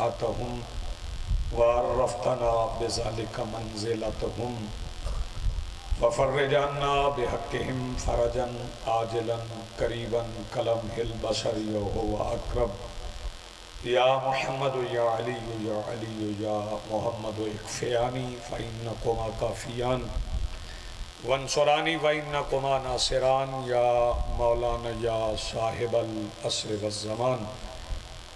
روعتهم وعرفتنا بذلك منزلتهم ففرج عنا بحقهم فرجا عاجلا قریبا کلمح البشر وهو اقرب یا محمد یا علی یا علی یا محمد اکفیانی فإنکما کافیان وانصرانی فإنکما ناصران یا مولانا یا صاحب العصر والزمان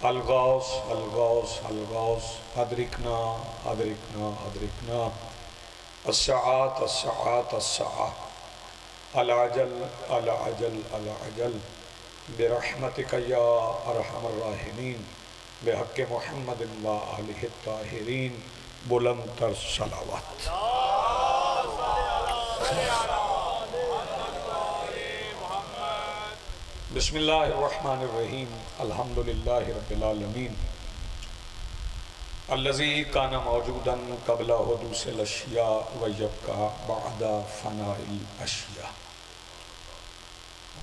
الغوث الغوث الغوث ادرکنا ادرکنا ادرکنا الساعات الساعات الساعات العجل العجل العجل برحمتک یا ارحم الراحمین بحق محمد و آلہ الطاہرین بلند تر صلوات بسم اللہ الرحمن الرحیم الحمدللہ رب العالمین الذی کان موجودا قبل حدوث الاشیاء ویبقى بعد فناء الاشیاء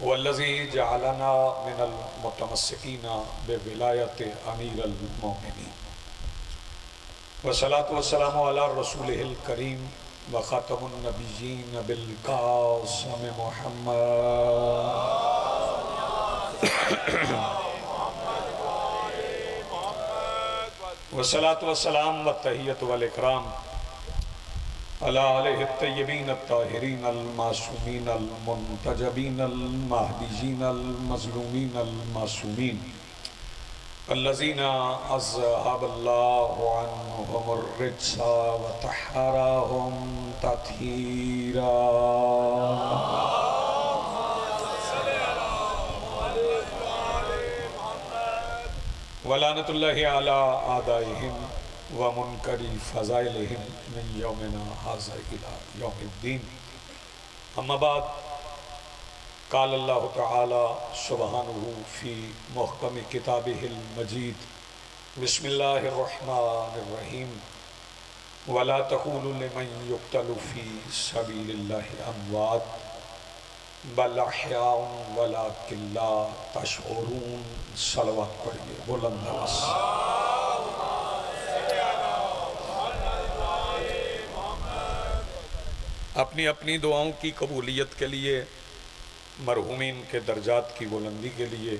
والذی جعلنا من المتمسکین بولایت امیر المؤمنین والصلاة والسلام علی رسولہ الکریم وخاتم النبیین بالقاسم محمد والصلاة والسلام والتحیت والاکرام علی آلہ الطیبین الطاہرین المعصومین المنتجبین المہدیین المظلومین المعصومین الذین اذہب اللہ عنہم الرجس وطہرہم تطہیرا ولعنت اللہ علی اعدائہم ومنکری فضائلہم من یومنا ھذا الی یوم الدین اما بعد قال اللہ تعالی سبحانہ فی محکم کتابہ المجید بسم اللہ الرحمن الرحیم ولا تقولوا لمن یقتل فی سبیل اللہ اموات بل احیاء ولکن لا تشعرون صلوات پڑھئے بلند آواز اپنی اپنی دعاؤں کی قبولیت کے لیے مرحومین کے درجات کی بلندی کے لیے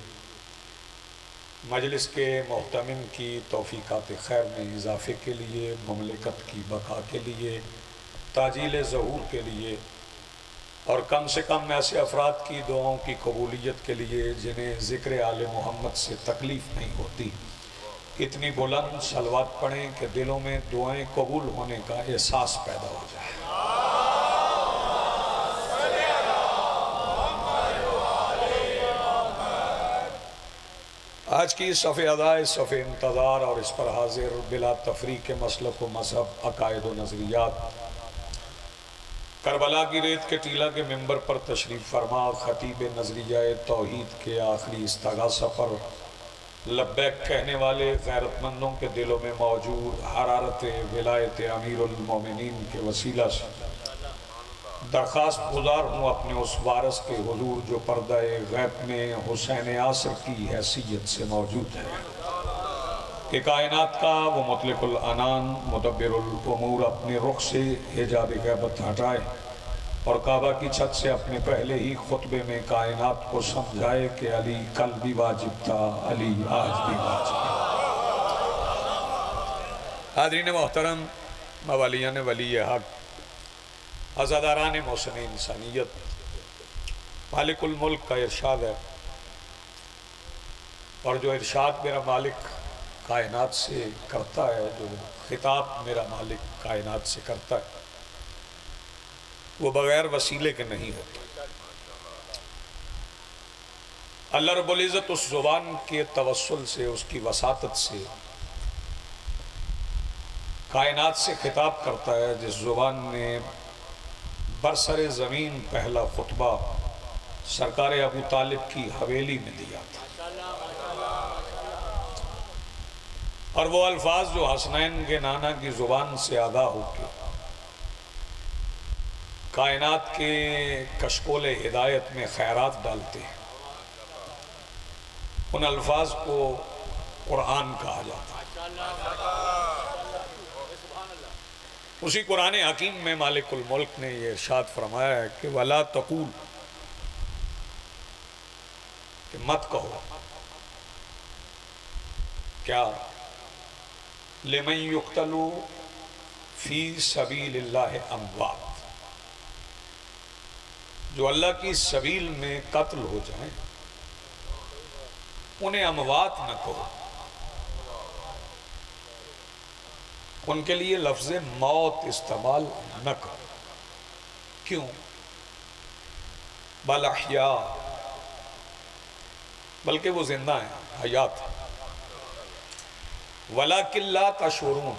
مجلس کے محتمم کی توفیقات خیر میں اضافے کے لیے مملکت کی بقا کے لیے تعجیل ظہور کے لیے اور کم سے کم ایسے افراد کی دعاؤں کی قبولیت کے لیے جنہیں ذکر آل محمد سے تکلیف نہیں ہوتی اتنی بلند صلوات پڑھیں کہ دلوں میں دعائیں قبول ہونے کا احساس پیدا ہو جائے آج کی صف ادائے صف انتظار اور اس پر حاضر بلا تفریق مسلک و مذہب عقائد و نظریات کربلا کی ریت کے ٹیلہ کے ممبر پر تشریف فرما خطیب نظریہ توحید کے آخری استغاثہ پر لبیک کہنے والے غیرت مندوں کے دلوں میں موجود حرارت ولایت امیر المومنین کے وسیلہ سے درخواست گزار ہوں اپنے اس وارث کے حضور جو پردہ غیب میں حسین عاصر کی حیثیت سے موجود ہے کہ کائنات کا وہ مطلق العنان مدبر الامور اپنے رخ سے حجاب غیبت ہٹائے اور کعبہ کی چھت سے اپنے پہلے ہی خطبے میں کائنات کو سمجھائے کہ علی کل بھی واجب تھا علی آج بھی واجب ہے۔ حاضرین محترم، موالیان ولی حق، عزاداران محسن انسانیت، مالک الملک کا ارشاد ہے اور جو ارشاد میرا مالک کائنات سے کرتا ہے، جو خطاب میرا مالک کائنات سے کرتا ہے، وہ بغیر وسیلے کے نہیں ہوتا۔ اللہ رب العزت اس زبان کے توسل سے، اس کی وساطت سے کائنات سے خطاب کرتا ہے جس زبان نے برسر زمین پہلا خطبہ سرکار ابو طالب کی حویلی میں دیا تھا، اور وہ الفاظ جو حسنین کے نانا کی زبان سے ادا ہو کے کائنات کے کشکول ہدایت میں خیرات ڈالتے ہیں، ان الفاظ کو قرآن کہا جاتا ہے۔ اسی قرآن حکیم میں مالک الملک نے یہ ارشاد فرمایا ہے کہ وَلَا تَقُولُ، کہ مت کہو، کیا لِمَن يُقْتَلُ فِي سَبِيلِ اللَّهِ أَمْوَاتٌ، جو اللہ کی سبیل میں قتل ہو جائیں انہیں اموات نہ کہو، ان کے لیے لفظ موت استعمال نہ کرو۔ کیوں؟ بل احیاء، بلکہ وہ زندہ ہیں، حیات ہیں، وَلَكِنْ لَا تَشْعُرُونَ،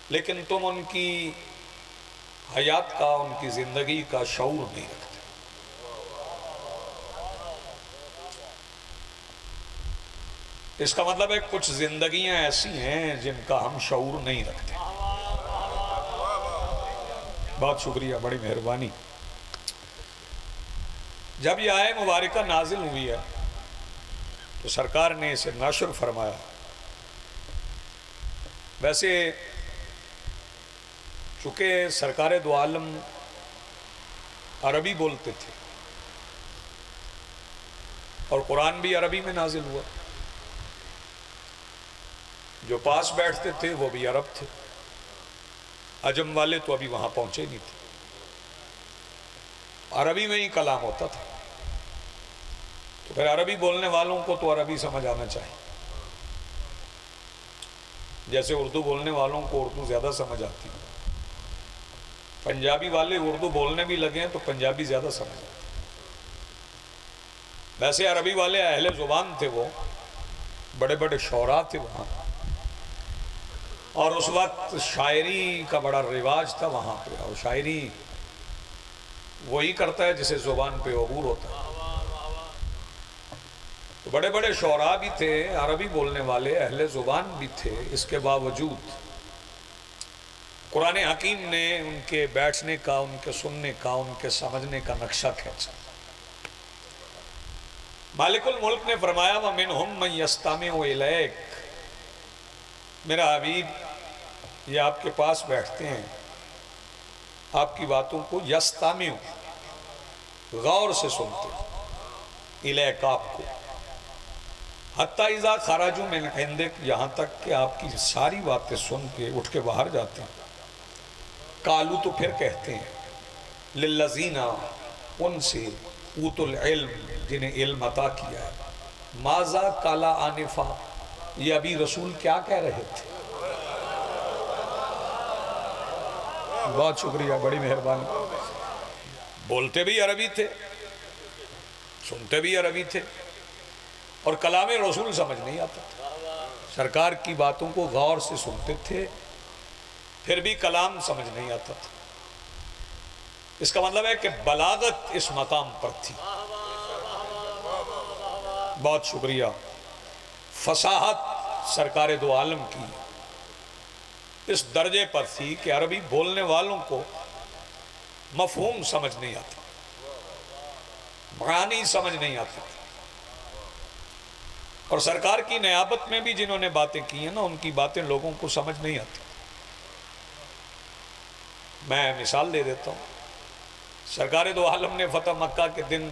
لیکن تم ان کی حیات کا، ان کی زندگی کا شعور نہیں رکھتے۔ اس کا مطلب ہے کچھ زندگیاں ایسی ہیں جن کا ہم شعور نہیں رکھتے۔ بہت شکریہ، بڑی مہربانی۔ جب یہ آیت مبارکہ نازل ہوئی ہے تو سرکار نے اسے نشر فرمایا۔ ویسے چونکہ سرکار دو عالم عربی بولتے تھے اور قرآن بھی عربی میں نازل ہوا، جو پاس بیٹھتے تھے وہ بھی عرب تھے، عجم والے تو ابھی وہاں پہنچے نہیں تھے، عربی میں ہی کلام ہوتا تھا، تو پھر عربی بولنے والوں کو تو عربی سمجھ آنا چاہیے، جیسے اردو بولنے والوں کو اردو زیادہ سمجھ آتی ہے، پنجابی والے اردو بولنے بھی لگے ہیں تو پنجابی زیادہ سمجھ آتی ہے۔ ویسے عربی والے اہل زبان تھے، وہ بڑے بڑے شعراء تھے وہاں، اور اس وقت شاعری کا بڑا رواج تھا وہاں پہ، اور شاعری وہی کرتا ہے جسے زبان پہ عبور ہوتا ہے۔ تو بڑے بڑے شعراء بھی تھے، عربی بولنے والے اہل زبان بھی تھے، اس کے باوجود قرآن حکیم نے ان کے بیٹھنے کا، ان کے سننے کا، ان کے سمجھنے کا نقشہ کھینچا۔ مالک الملک نے فرمایا وَمِنْهُمْ مَنْ يَسْتَمِعُ إِلَيْكَ، میرا حبیب یہ آپ کے پاس بیٹھتے ہیں، آپ کی باتوں کو یستامع، غور سے سنتے ہیں، الیک، آپ کو، حتیٰ اذا خرجوا من عندک، یہاں تک کہ آپ کی ساری باتیں سن کے اٹھ کے باہر جاتے ہیں، قالوا، تو پھر کہتے ہیں، للذین، ان سے، اوتوا العلم، جنہیں علم عطا کیا ہے، ماذا قال آنفا، یہ ابھی رسول کیا کہہ رہے تھے۔ بہت شکریہ، بڑی مہربانی۔ بولتے بھی عربی تھے، سنتے بھی عربی تھے، اور کلام رسول سمجھ نہیں آتا تھا، سرکار کی باتوں کو غور سے سنتے تھے، پھر بھی کلام سمجھ نہیں آتا تھا۔ اس کا مطلب ہے کہ بلاغت اس مقام پر تھی۔ بہت شکریہ۔ فصاحت سرکار دو عالم کی اس درجے پر تھی کہ عربی بولنے والوں کو مفہوم سمجھ نہیں آتا، معانی سمجھ نہیں آتی، اور سرکار کی نیابت میں بھی جنہوں نے باتیں کی ہیں نا، ان کی باتیں لوگوں کو سمجھ نہیں آتی۔ میں مثال دے دیتا ہوں، سرکار دو عالم نے فتح مکہ کے دن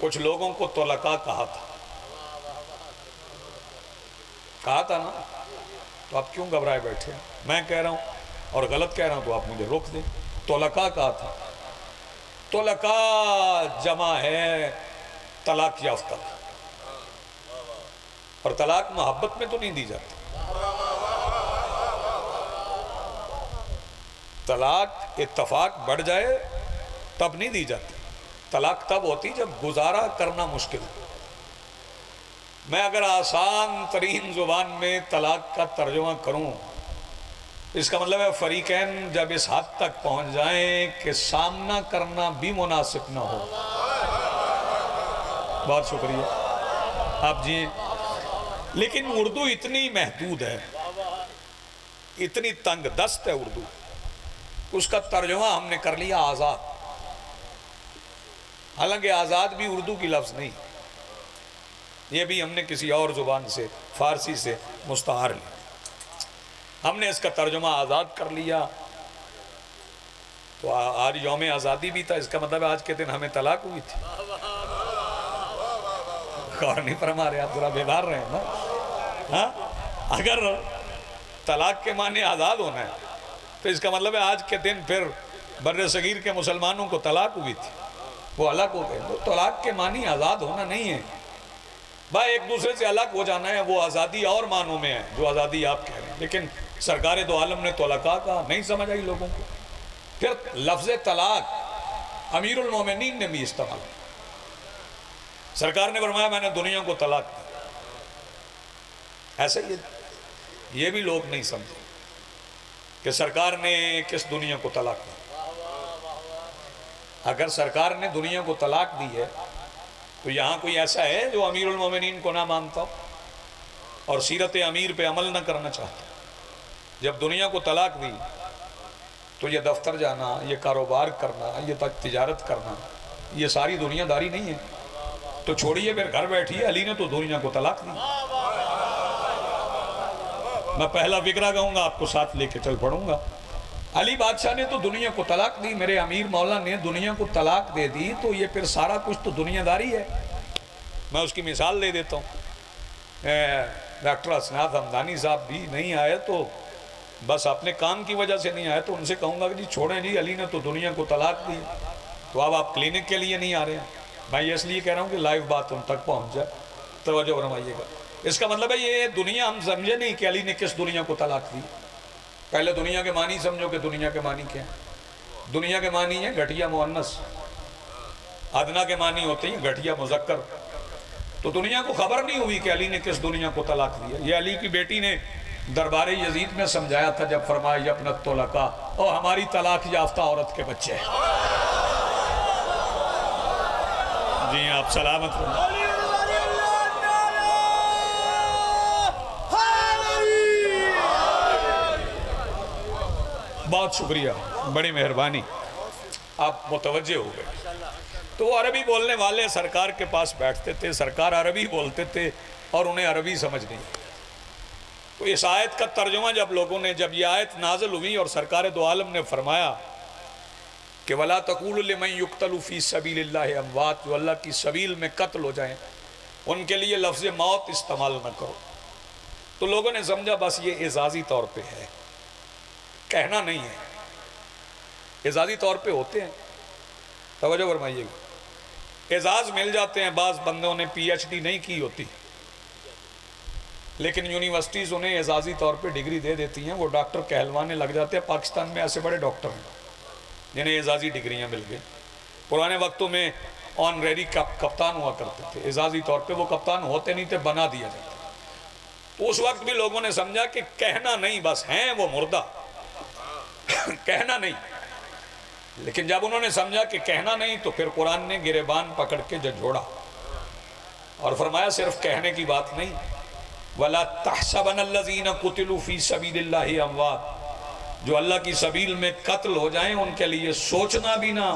کچھ لوگوں کو طلقاء کہا تھا نا، تو آپ کیوں گھبرائے بیٹھے ہیں؟ میں کہہ رہا ہوں اور غلط کہہ رہا ہوں تو آپ مجھے روک دیں۔ طلقاء کہا تھا، طلقاء جمع ہے طلاق یافتہ، اور طلاق محبت میں تو نہیں دی جاتی، طلاق اتفاق بڑھ جائے تب نہیں دی جاتی، طلاق تب ہوتی جب گزارا کرنا مشکل ہے۔ میں اگر آسان ترین زبان میں طلاق کا ترجمہ کروں، اس کا مطلب ہے فریقین جب اس حد تک پہنچ جائیں کہ سامنا کرنا بھی مناسب نہ ہو۔ بہت شکریہ آپ جی۔ لیکن اردو اتنی محدود ہے، اتنی تنگ دست ہے اردو، اس کا ترجمہ ہم نے کر لیا آزاد، حالانکہ آزاد بھی اردو کی لفظ نہیں، یہ بھی ہم نے کسی اور زبان سے فارسی سے مستعار لیا، ہم نے اس کا ترجمہ آزاد کر لیا۔ تو آج یوم آزادی بھی تھا، اس کا مطلب آج کے دن ہمیں طلاق ہوئی تھی؟ غور نہیں فرما رہے آپ، ذرا بیدار رہے ہیں نا۔ ہاں، اگر طلاق کے معنی آزاد ہونا ہے تو اس کا مطلب ہے آج کے دن پھر بر صغیر کے مسلمانوں کو طلاق ہوئی تھی، وہ الگ ہو گئے۔ تو طلاق کے معنی آزاد ہونا نہیں ہے بھائی، ایک دوسرے سے الگ ہو جانا ہے، وہ آزادی اور معنوں میں ہے جو آزادی آپ کہہ رہے ہیں۔ لیکن سرکار دو عالم نے طلقاء کہا، نہیں سمجھ آئی لوگوں کو۔ پھر لفظ طلاق امیر المومنین نے بھی استعمال کیا، سرکار نے فرمایا میں نے دنیا کو طلاق دی۔ ایسا یہ بھی لوگ نہیں سمجھے کہ سرکار نے کس دنیا کو طلاق دی۔ اگر سرکار نے دنیا کو طلاق دی ہے تو یہاں کوئی ایسا ہے جو امیر المومنین کو نہ مانتا اور سیرت امیر پہ عمل نہ کرنا چاہتا؟ جب دنیا کو طلاق دی تو یہ دفتر جانا، یہ کاروبار کرنا، یہ تجارت کرنا، یہ ساری دنیا داری نہیں ہے؟ تو چھوڑیے، پھر گھر بیٹھیے، علی نے تو دنیا کو طلاق دی۔ میں پہلا فقرہ کہوں گا، آپ کو ساتھ لے کے چل پڑوں گا۔ علی بادشاہ نے تو دنیا کو طلاق دی، میرے امیر مولا نے دنیا کو طلاق دے دی، تو یہ پھر سارا کچھ تو دنیا داری ہے۔ میں اس کی مثال دے دیتا ہوں۔ ڈاکٹر اسناد حمدانی صاحب بھی نہیں آئے تو بس اپنے کام کی وجہ سے نہیں آئے، تو ان سے کہوں گا کہ جی چھوڑیں جی، علی نے تو دنیا کو طلاق دی، تو اب آپ کلینک کے لیے نہیں آ رہے ہیں۔ میں یہ اس لیے کہہ رہا ہوں کہ لائیو بات ان تک پہنچ جائے، توجہ فرمائیے گا۔ اس کا مطلب ہے یہ دنیا ہم سمجھے نہیں کہ علی نے کس دنیا کو طلاق دی۔ پہلے دنیا کے معنی سمجھو کہ دنیا کے معنی کیا ہیں۔ دنیا کے معنی ہیں گھٹیا مؤنث، ادنا کے معنی ہوتے ہیں گھٹیا مذکر۔ تو دنیا کو خبر نہیں ہوئی کہ علی نے کس دنیا کو طلاق دیا۔ یہ علی کی بیٹی نے دربار یزید میں سمجھایا تھا جب فرمایا یبنت طلقاء، اور ہماری طلاق یافتہ عورت کے بچے ہیں۔ جی آپ سلامت رہو۔ بہت شکریہ، بڑی مہربانی، آپ متوجہ ہو گئے۔ تو وہ عربی بولنے والے سرکار کے پاس بیٹھتے تھے، سرکار عربی بولتے تھے اور انہیں عربی سمجھ نہیں۔ تو اس آیت کا ترجمہ جب لوگوں نے، جب یہ آیت نازل ہوئی اور سرکار دو عالم نے فرمایا کہ وَلَا تَقُولُ لِمَنْ يُقْتَلُ فِي سَبِيلِ اللَّهِ اموات، جو اللہ کی سبیل میں قتل ہو جائیں ان کے لیے لفظ موت استعمال نہ کرو، تو لوگوں نے سمجھا بس یہ اعزازی طور پہ ہے، کہنا نہیں ہے۔ اعزازی طور پہ ہوتے ہیں، توجہ فرمائیے گا، اعزاز مل جاتے ہیں۔ بعض بندوں نے پی ایچ ڈی نہیں کی ہوتی لیکن یونیورسٹیز انہیں اعزازی طور پہ ڈگری دے دیتی ہیں، وہ ڈاکٹر کہلوانے لگ جاتے ہیں۔ پاکستان میں ایسے بڑے ڈاکٹر ہیں جنہیں اعزازی ڈگریاں مل گئی۔ پرانے وقتوں میں آنریری کپتان ہوا کرتے تھے، اعزازی طور پہ وہ کپتان ہوتے نہیں تھے، بنا دیا جاتا۔ تو اس وقت بھی لوگوں نے سمجھا کہ کہنا نہیں، بس ہیں وہ مردہ، کہنا نہیں۔ لیکن جب انہوں نے سمجھا کہ کہنا نہیں تو پھر قرآن نے گریبان پکڑ کے جھنجھوڑا اور فرمایا صرف کہنے کی بات نہیں، وَلَا تَحْسَبَنَ الَّذِينَ قُتِلُوا فِي سَبِيلِ اللَّهِ اموات، جو اللہ کی سبیل میں قتل ہو جائیں ان کے لیے سوچنا بھی نہ،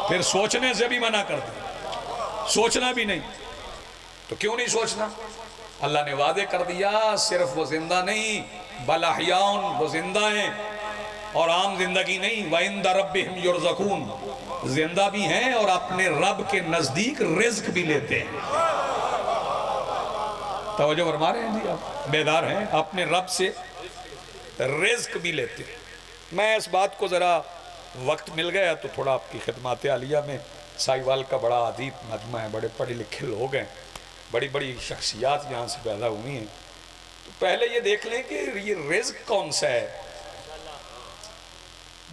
پھر سوچنے سے بھی منع کر دیا، سوچنا بھی نہیں۔ تو کیوں نہیں سوچنا؟ اللہ نے وعدے کر دیا صرف وہ زندہ نہیں بل احیاء، وہ زندہ ہیں اور عام زندگی نہیں، وَعِنْدَ رَبِّهِمْ يُرْزَقُونَ، زندہ بھی ہیں اور اپنے رب کے نزدیک رزق بھی لیتے ہیں۔ توجہ فرما رہے ہیں جی، آپ بیدار ہیں، اپنے رب سے رزق بھی لیتے ہیں۔ میں اس بات کو ذرا وقت مل گیا تو تھوڑا آپ کی خدمات عالیہ میں، سائیوال کا بڑا ادیب مجمع ہے، بڑے پڑھے لکھے لوگ ہیں، بڑی بڑی شخصیات یہاں سے پیدا ہوئی ہیں، تو پہلے یہ دیکھ لیں کہ یہ رزق کون سا ہے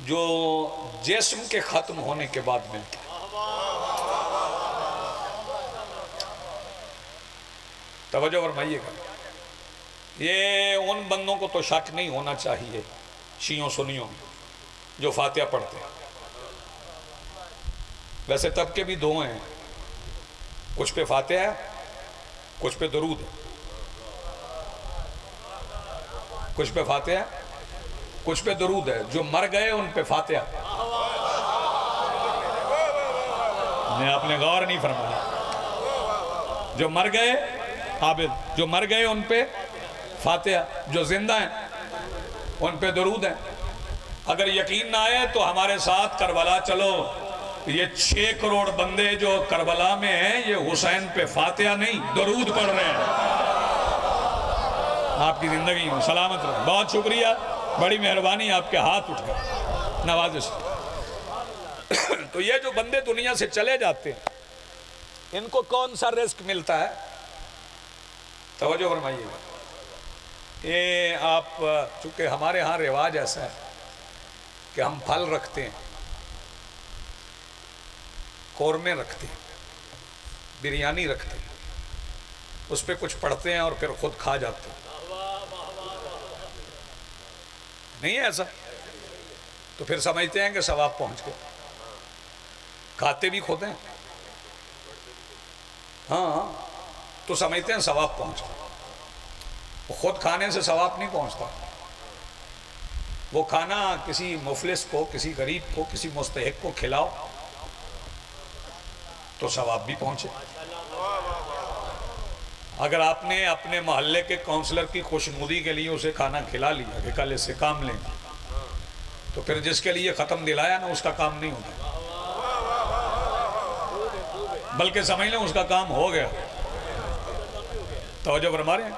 جو جسم کے ختم ہونے کے بعد ملتا ہے۔ توجہ فرمائیے گا، یہ ان بندوں کو تو شک نہیں ہونا چاہیے شیعوں سنیوں جو فاتحہ پڑھتے ہیں۔ ویسے طبقے بھی دو ہیں، کچھ پہ فاتحہ ہے، کچھ پہ درود ہے، کچھ پہ فاتحہ ہے، کچھ پہ درود ہے۔ جو مر گئے ان پہ فاتحہ، آپ نے غور نہیں فرمایا. جو مر گئے عابد، جو مر گئے ان پہ فاتحہ، جو زندہ ہیں ان پہ درود ہیں. اگر یقین نہ آئے تو ہمارے ساتھ کربلا چلو. یہ 6 کروڑ بندے جو کربلا میں ہیں یہ حسین پہ فاتحہ نہیں درود پڑھ رہے ہیں. آپ کی زندگی میں سلامت رہے. بہت شکریہ، بڑی مہربانی، آپ کے ہاتھ اٹھ گئے نوازش. تو یہ جو بندے دنیا سے چلے جاتے ہیں ان کو کون سا رزق ملتا ہے؟ توجہ فرمائیے گا. یہ آپ چونکہ ہمارے ہاں رواج ایسا ہے کہ ہم پھل رکھتے ہیں، قورمے رکھتے ہیں، بریانی رکھتے ہیں، اس پہ کچھ پڑھتے ہیں اور پھر خود کھا جاتے ہیں. نہیں ہے ایسا؟ تو پھر سمجھتے ہیں کہ ثواب پہنچ گئے. کھاتے بھی خود ہیں، ہاں تو سمجھتے ہیں ثواب پہنچ گئے. خود کھانے سے ثواب نہیں پہنچتا. وہ کھانا کسی مفلس کو، کسی غریب کو، کسی مستحق کو کھلاؤ تو ثواب بھی پہنچے. اگر آپ نے اپنے محلے کے کونسلر کی خوشنودی کے لیے اسے کھانا کھلا لیا کہ کل اس سے کام لیں، تو پھر جس کے لیے ختم دلایا نا اس کا کام نہیں ہوتا، بلکہ سمجھ لیں اس کا کام ہو گیا. توجہ فرما رہے ہیں؟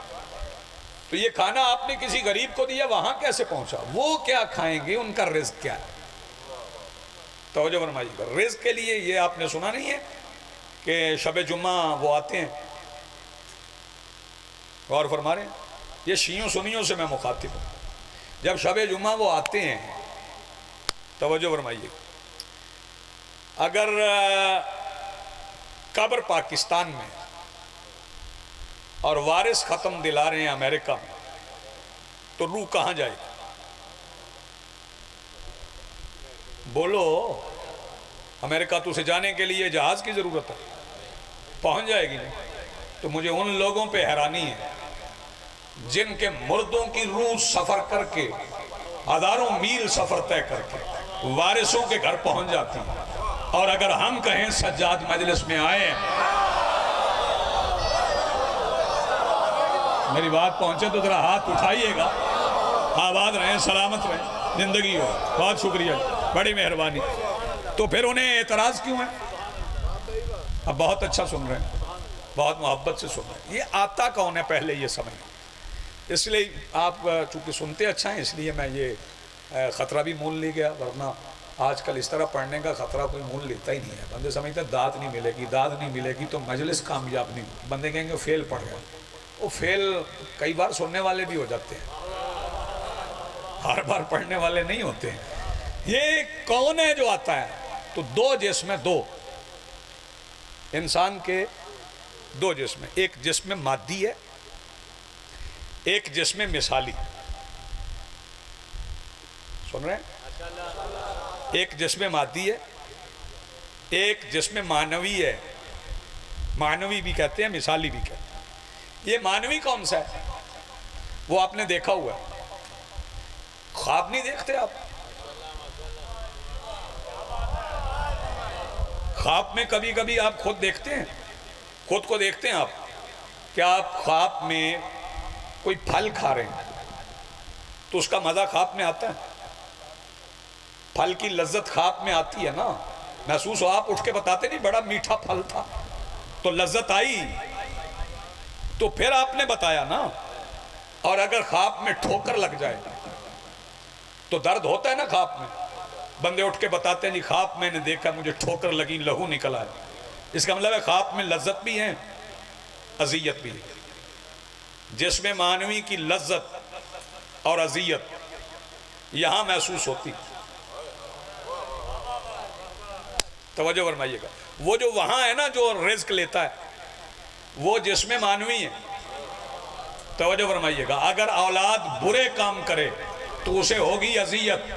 تو یہ کھانا آپ نے کسی غریب کو دیا، وہاں کیسے پہنچا؟ وہ کیا کھائیں گے؟ ان کا رزق کیا ہے؟ توجہ فرمائیے گا. رزق کے لیے یہ آپ نے سنا نہیں ہے کہ شب جمعہ وہ آتے ہیں؟ غور فرما رہے ہیں؟ یہ شیعوں سنیوں سے میں مخاطب ہوں. جب شب جمعہ وہ آتے ہیں، توجہ فرمائیے، اگر قبر پاکستان میں اور وارث ختم دلا رہے ہیں امریکہ میں، تو روح کہاں جائے گی؟ بولو. امریکہ تو اسے جانے کے لیے جہاز کی ضرورت ہے، پہنچ جائے گی نہیں. تو مجھے ان لوگوں پہ حیرانی ہے جن کے مردوں کی روح سفر کر کے، ہزاروں میل سفر طے کر کے وارثوں کے گھر پہنچ جاتی ہیں. اور اگر ہم کہیں سجاد مجلس میں آئے، میری بات پہنچے تو ذرا ہاتھ اٹھائیے گا. آباد رہیں، سلامت رہیں، زندگی ہو. بہت شکریہ، بڑی مہربانی. تو پھر انہیں اعتراض کیوں ہے؟ اب بہت اچھا سن رہے ہیں، بہت محبت سے سن رہے ہیں. یہ آتا کون ہے پہلے یہ سمجھ. اس لیے آپ چونکہ سنتے اچھا ہیں، اس لیے میں یہ خطرہ بھی مول لے گیا. ورنہ آج کل اس طرح پڑھنے کا خطرہ کوئی مول لیتا ہی نہیں ہے. بندے سمجھتے ہیں داد نہیں ملے گی، داد نہیں ملے گی تو مجلس کامیاب نہیں. بندے کہیں گے فیل پڑھ گیا. وہ فیل کئی بار سننے والے بھی ہو جاتے ہیں، ہر بار پڑھنے والے نہیں ہوتے ہیں. یہ کون ہے جو آتا ہے؟ تو دو جسم ہیں، دو انسان کے دو جسم ہیں. ایک جسم مادی ہے، ایک جسم مثالی. سن رہے ہیں؟ ایک جسم مادی ہے، ایک جسم معنوی ہے. معنوی بھی کہتے ہیں، مثالی بھی کہتے ہیں. یہ معنوی کون سا ہے؟ وہ آپ نے دیکھا ہوا ہے. خواب نہیں دیکھتے آپ؟ خواب میں کبھی کبھی آپ خود دیکھتے ہیں، خود کو دیکھتے ہیں آپ کہ آپ خواب میں کوئی پھل کھا رہے ہیں تو اس کا مزہ خواب میں آتا ہے. پھل کی لذت خواب میں آتی ہے نا، محسوس ہو. آپ اٹھ کے بتاتے نہیں بڑا میٹھا پھل تھا تو لذت آئی، تو پھر آپ نے بتایا نا. اور اگر خواب میں ٹھوکر لگ جائے تو درد ہوتا ہے نا خواب میں. بندے اٹھ کے بتاتے ہیں جی خواب میں نے دیکھا مجھے ٹھوکر لگی، لہو نکلا ہے. اس کا مطلب ہے خواب میں لذت بھی ہے، اذیت بھی ہے. جسم معنوی کی لذت اور اذیت یہاں محسوس ہوتی. توجہ فرمائیے گا. وہ جو وہاں ہے نا جو رزق لیتا ہے وہ جسم معنوی ہے. توجہ فرمائیے گا. اگر اولاد برے کام کرے تو اسے ہوگی اذیت،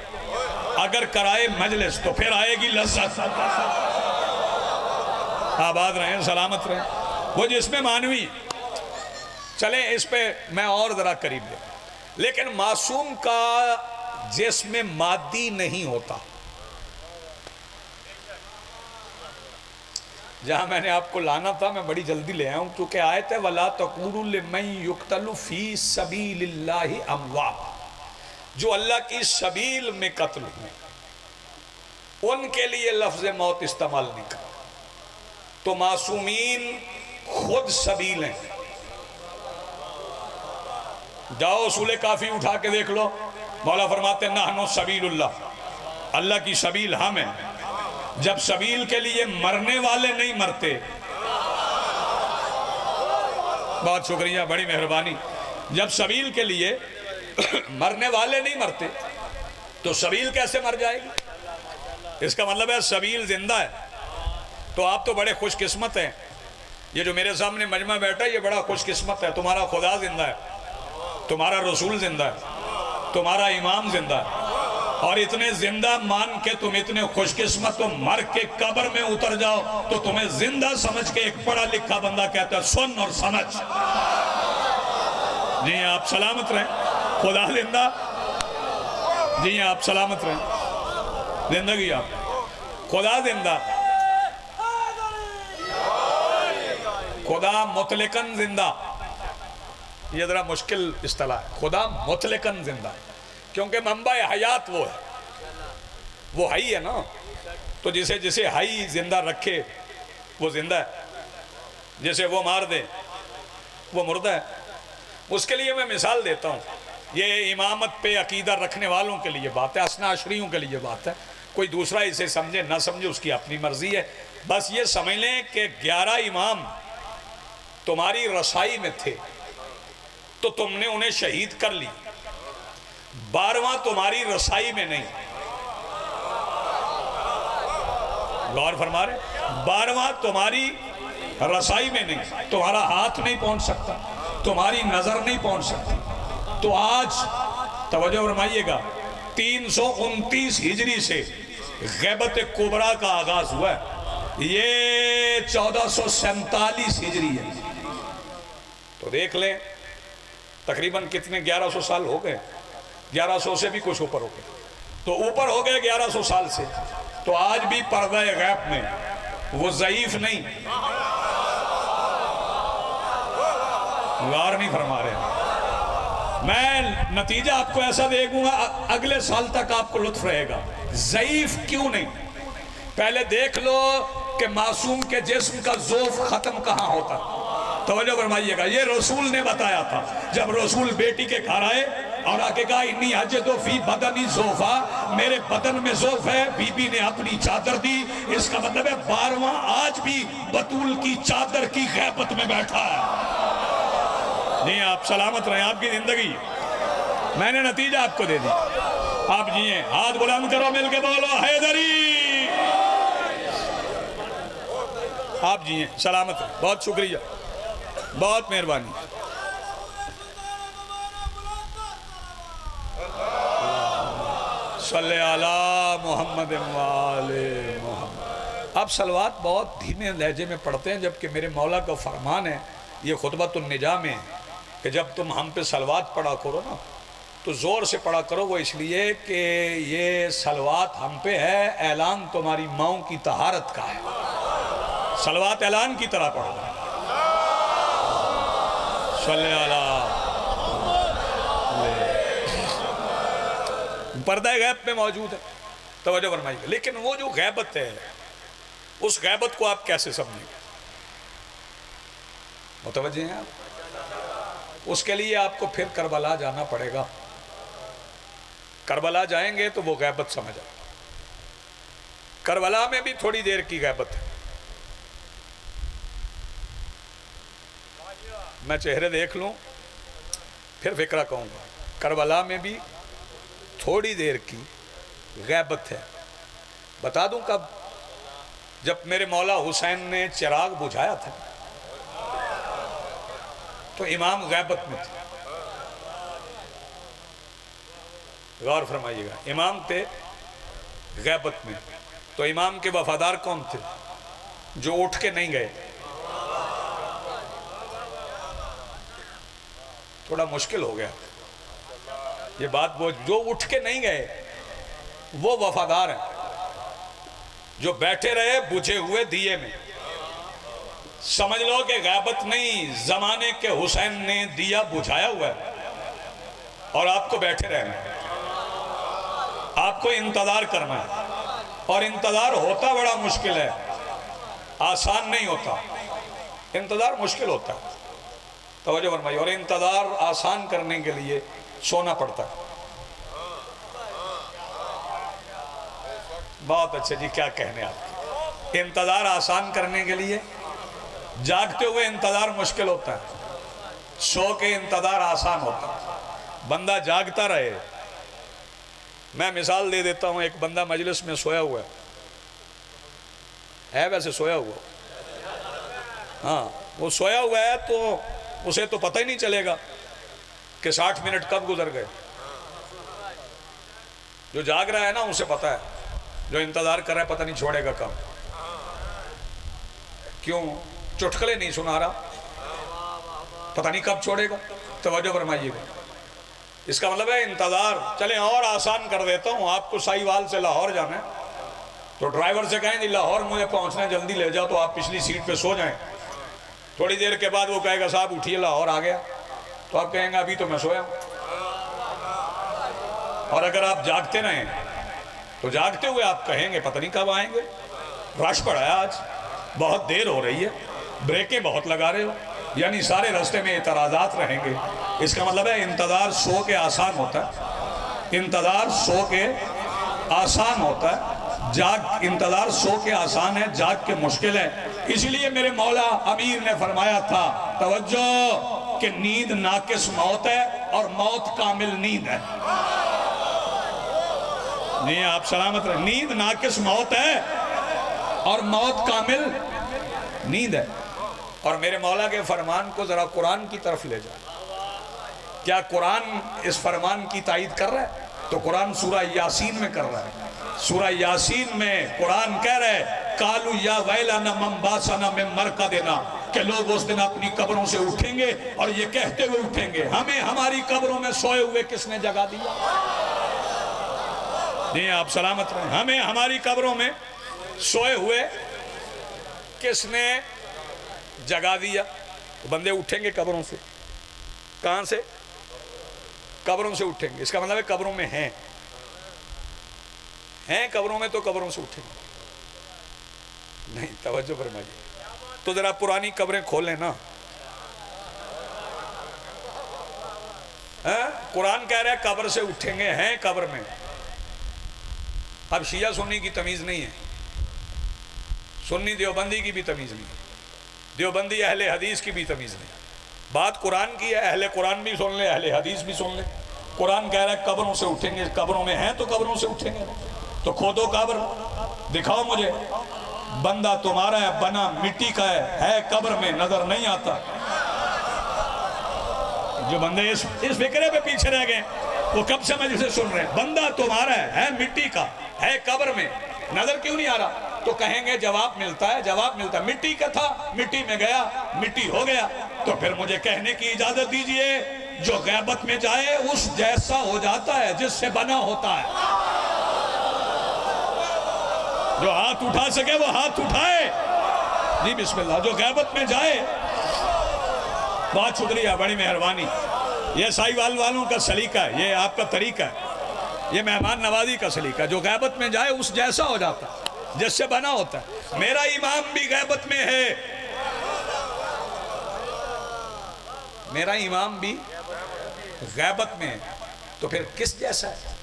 اگر کرائے مجلس تو پھر آئے گی لذت. آباد رہیں، سلامت رہیں. وہ جسم معنوی. چلیں اس پہ میں اور ذرا قریب لیں. لیکن معصوم کا جسم مادی نہیں ہوتا. جہاں میں نے آپ کو لانا تھا میں بڑی جلدی لے آیا ہوں، کیونکہ آیت ہے وَلَا تَقُولُوا لِمَن يُقْتَلُ فِي سَبِيلِ اللَّهِ أَمْوَاتٌ، جو اللہ کی سبیل میں قتل ہوئے ان کے لیے لفظ موت استعمال نہیں کرا۔ تو معصومین خود سبیل ہیں۔ جاؤ اصول کافی اٹھا کے دیکھ لو، مولا فرماتے ہیں نحن سبیل اللہ، اللہ کی سبیل ہم ہیں۔ جب سبیل کے لیے مرنے والے نہیں مرتے، بہت شکریہ، بڑی مہربانی، جب سبیل کے لیے مرنے والے نہیں مرتے تو سبیل کیسے مر جائے گی؟ اس کا مطلب ہے سبیل زندہ ہے۔ تو آپ تو بڑے خوش قسمت ہیں، یہ جو میرے سامنے مجمع بیٹھا ہے یہ بڑا خوش قسمت ہے، تمہارا خدا زندہ ہے، تمہارا رسول زندہ ہے، تمہارا امام زندہ ہے، اور اتنے زندہ مان کے تم اتنے خوش قسمت، تو مر کے قبر میں اتر جاؤ تو تمہیں زندہ سمجھ کے ایک پڑھا لکھا بندہ کہتا ہے سن اور سمجھ۔ جی آپ سلامت رہیں، خدا زندہ، جی آپ سلامت رہیں، زندگی آپ، خدا زندہ، خدا مطلقاً زندہ۔ یہ ذرا مشکل اصطلاح ہے، خدا مطلقاً زندہ، کیونکہ منبع حیات وہ ہے، وہ حی ہے نا، تو جسے حی زندہ رکھے وہ زندہ ہے، جسے وہ مار دے وہ مردہ ہے۔ اس کے لیے میں مثال دیتا ہوں، یہ امامت پہ عقیدہ رکھنے والوں کے لیے بات ہے، اثنا عشریوں کے لیے بات ہے، کوئی دوسرا اسے سمجھے نہ سمجھے اس کی اپنی مرضی ہے۔ بس یہ سمجھ لیں کہ 11 امام تمہاری رسائی میں تھے تو تم نے انہیں شہید کر لی، 12واں تمہاری رسائی میں نہیں، غور فرما رہے، 12واں تمہاری رسائی میں نہیں، تمہارا ہاتھ نہیں پہنچ سکتا، تمہاری نظر نہیں پہنچ سکتی۔ تو آج توجہ فرمائیے گا، 329 ہجری سے غیبت کبریٰ کا آغاز ہوا ہے، یہ 1447 ہجری ہے، تو دیکھ لیں تقریباً کتنے 1100 سال ہو گئے، 1100 سے بھی کچھ اوپر ہو گئے، تو اوپر ہو گئے 1100 سال سے، تو آج بھی پردہ غیب میں وہ ضعیف نہیں، غور نہیں فرما رہے ہیں۔ میں نتیجہ آپ کو ایسا دے گا اگلے سال تک آپ کو لطف رہے گا، ضعیف کیوں نہیں؟ پہلے دیکھ لو کہ معصوم کے جسم کا ضعف ختم کہاں ہوتا، توجہ فرمائیے گا، یہ رسول نے بتایا تھا۔ جب رسول بیٹی کے گھر آئے اور آگے کہا انی اجدو فی بدنی ضعفا، میرے بدن میں ضعف ہے، بی بی نے اپنی چادر دی، اس کا مطلب ہے 12واں آج بھی بطول کی چادر کی غیبت میں بیٹھا ہے۔ نہیں آپ سلامت رہیں، آپ کی زندگی، میں نے نتیجہ آپ کو دے دی، آپ جیئیں، ہاتھ بلند کرو، مل کے بولو حیدری، آپ جیئیں، سلامت رہیں، بہت شکریہ، بہت مہربانی۔ صلی علی محمد وآلِ محمد۔ آپ صلوات بہت دھیمے لہجے میں پڑھتے ہیں، جبکہ میرے مولا کا فرمان ہے، یہ خطبۃ النجاہ میں ہے کہ جب تم ہم پہ صلوات پڑھا کرو نا تو زور سے پڑھا کرو، وہ اس لیے کہ یہ صلوات ہم پہ ہے، اعلان تمہاری ماؤں کی طہارت کا ہے، صلوات اعلان کی طرح پڑھو۔ صلی اللہ، پردہ غیب میں موجود ہے، توجہ فرمائیے، لیکن وہ جو غیبت ہے اس غیبت کو آپ کیسے سمجھیں گے؟ متوجہ ہیں آپ؟ اس کے لیے آپ کو پھر کربلا جانا پڑے گا، کربلا جائیں گے تو وہ غیبت سمجھ آئے۔ کربلا میں بھی تھوڑی دیر کی غیبت ہے، میں چہرے دیکھ لوں پھر فکرہ کہوں گا، کربلا میں بھی تھوڑی دیر کی غیبت ہے۔ بتا دوں کب؟ جب میرے مولا حسین نے چراغ بجھایا تھا تو امام غیبت میں تھے، غور فرمائیے گا، امام تھے غیبت میں، تو امام کے وفادار کون تھے؟ جو اٹھ کے نہیں گئے۔ تھوڑا مشکل ہو گیا یہ بات، وہ جو اٹھ کے نہیں گئے وہ وفادار ہیں، جو بیٹھے رہے بجھے ہوئے دیے میں، سمجھ لو کہ غیبت نہیں، زمانے کے حسین نے دیا بجھایا ہوا ہے اور آپ کو بیٹھے رہنا ہے، آپ کو انتظار کرنا ہے، اور انتظار ہوتا بڑا مشکل ہے، آسان نہیں ہوتا، انتظار مشکل ہوتا ہے، توجہ فرمائیے، اور انتظار آسان کرنے کے لیے سونا پڑتا ہے۔ بہت اچھا جی، کیا کہنے آپ، انتظار آسان کرنے کے لیے جاگتے ہوئے انتظار مشکل ہوتا ہے، سو کے انتظار آسان ہوتا ہے، بندہ جاگتا رہے۔ میں مثال دے دیتا ہوں، ایک بندہ مجلس میں سویا ہوا ہے ویسے سویا ہوا، ہاں وہ سویا ہوا ہے تو اسے تو پتہ ہی نہیں چلے گا کہ 60 منٹ کب گزر گئے۔ جو جاگ رہا ہے نا اسے پتہ ہے، جو انتظار کر رہا ہے پتہ نہیں چھوڑے گا کب، کیوں چٹکلے نہیں سنا رہا، پتہ نہیں کب چھوڑے گا، توجہ فرمائیے گا۔ اس کا مطلب ہے انتظار، چلیں اور آسان کر دیتا ہوں، آپ کو سائیوال سے لاہور جانا ہے تو ڈرائیور سے کہیں جی لاہور مجھے پہنچنا ہے، جلدی لے جاؤ، تو آپ پچھلی سیٹ پہ سو جائیں، تھوڑی دیر کے بعد وہ کہے گا صاحب اٹھیے لاہور آ گیا، تو آپ کہیں گے ابھی تو میں سویا ہوں۔ اور اگر آپ جاگتے رہیں تو جاگتے ہوئے آپ کہیں گے پتہ نہیں کب آئیں گے، رش پڑا ہے آج، بہت دیر ہو رہی ہے، بریکیں بہت لگا رہے ہو، یعنی سارے راستے میں اعتراضات رہیں گے۔ اس کا مطلب ہے انتظار سو کے آسان ہوتا ہے، انتظار سو کے آسان ہوتا ہے، انتظار سو کے آسان ہے، جاگ کے مشکل ہے۔ اس لیے میرے مولا امیر نے فرمایا تھا، توجہ، کہ نیند ناقص موت ہے اور موت کامل نیند ہے۔ نہیں آپ سلامت رہیں، نیند ناقص موت ہے اور موت کامل نیند ہے۔ اور میرے مولا کے فرمان کو ذرا قرآن کی طرف لے جائیں، کیا قرآن اس فرمان کی تائید کر رہا ہے؟ تو قرآن سورہ یاسین میں کر رہا ہے، سورہ یاسین میں قرآن کہہ رہا ہے قالوا یا ویلنا من باسنا من مرقدنا، کہ لوگ اس دن اپنی قبروں سے اٹھیں گے اور یہ کہتے ہوئے اٹھیں گے ہمیں ہماری قبروں میں سوئے ہوئے کس نے جگا دیا؟ نہیں آپ سلامت رہیں، ہمیں ہماری قبروں میں سوئے ہوئے کس نے جگا دیا؟ بندے اٹھیں گے قبروں سے، کہاں سے؟ قبروں سے اٹھیں گے، اس کا مطلب ہے قبروں میں ہیں قبروں میں، تو قبروں سے اٹھیں گے نہیں، توجہ فرمائیے، تو ذرا پرانی قبریں کھولیں نا، قرآن کہہ رہا ہے قبر سے اٹھیں گے، ہیں قبر میں۔ اب شیعہ سنی کی تمیز نہیں ہے، سنی دیوبندی کی بھی تمیز نہیں ہے، دیوبندی اہل حدیث کی بھی تمیز نہیں، بات قرآن کی ہے، اہل قرآن بھی سن لے، اہل حدیث بھی سن لے۔ قرآن کہہ رہا ہے قبروں سے اٹھیں گے، قبروں میں ہیں تو قبروں سے اٹھیں گے، تو کھودو قبر، دکھاؤ مجھے، بندہ تمہارا ہے بنا مٹی کا ہے قبر میں نظر نہیں آتا۔ جو بندے اس فکرے پہ پیچھے رہ گئے وہ کب سے مجھے سن رہے ہیں، بندہ تمہارا ہے مٹی کا، ہے قبر میں، نظر کیوں نہیں آ رہا؟ تو کہیں گے جواب ملتا ہے، مٹی کا تھا، مٹی میں گیا، مٹی ہو گیا۔ تو پھر مجھے کہنے کی اجازت دیجئے، جو غیبت میں جائے اس جیسا ہو جاتا ہے جس سے بنا ہوتا ہے۔ جو ہاتھ اٹھا سکے وہ ہاتھ اٹھائے، جی بسم اللہ۔ جو غیبت میں جائے، بہت شکریہ، بڑی مہربانی، یہ سائیوال والوں کا سلیقہ ہے، یہ آپ کا طریقہ ہے، یہ مہمان نوازی کا سلیقہ ہے۔ جو غیبت میں جائے اس جیسا ہو جاتا ہے جس سے بنا ہوتا ہے۔ میرا امام بھی غیبت میں ہے، میرا امام بھی غیبت میں ہے، تو پھر کس جیسا ہے؟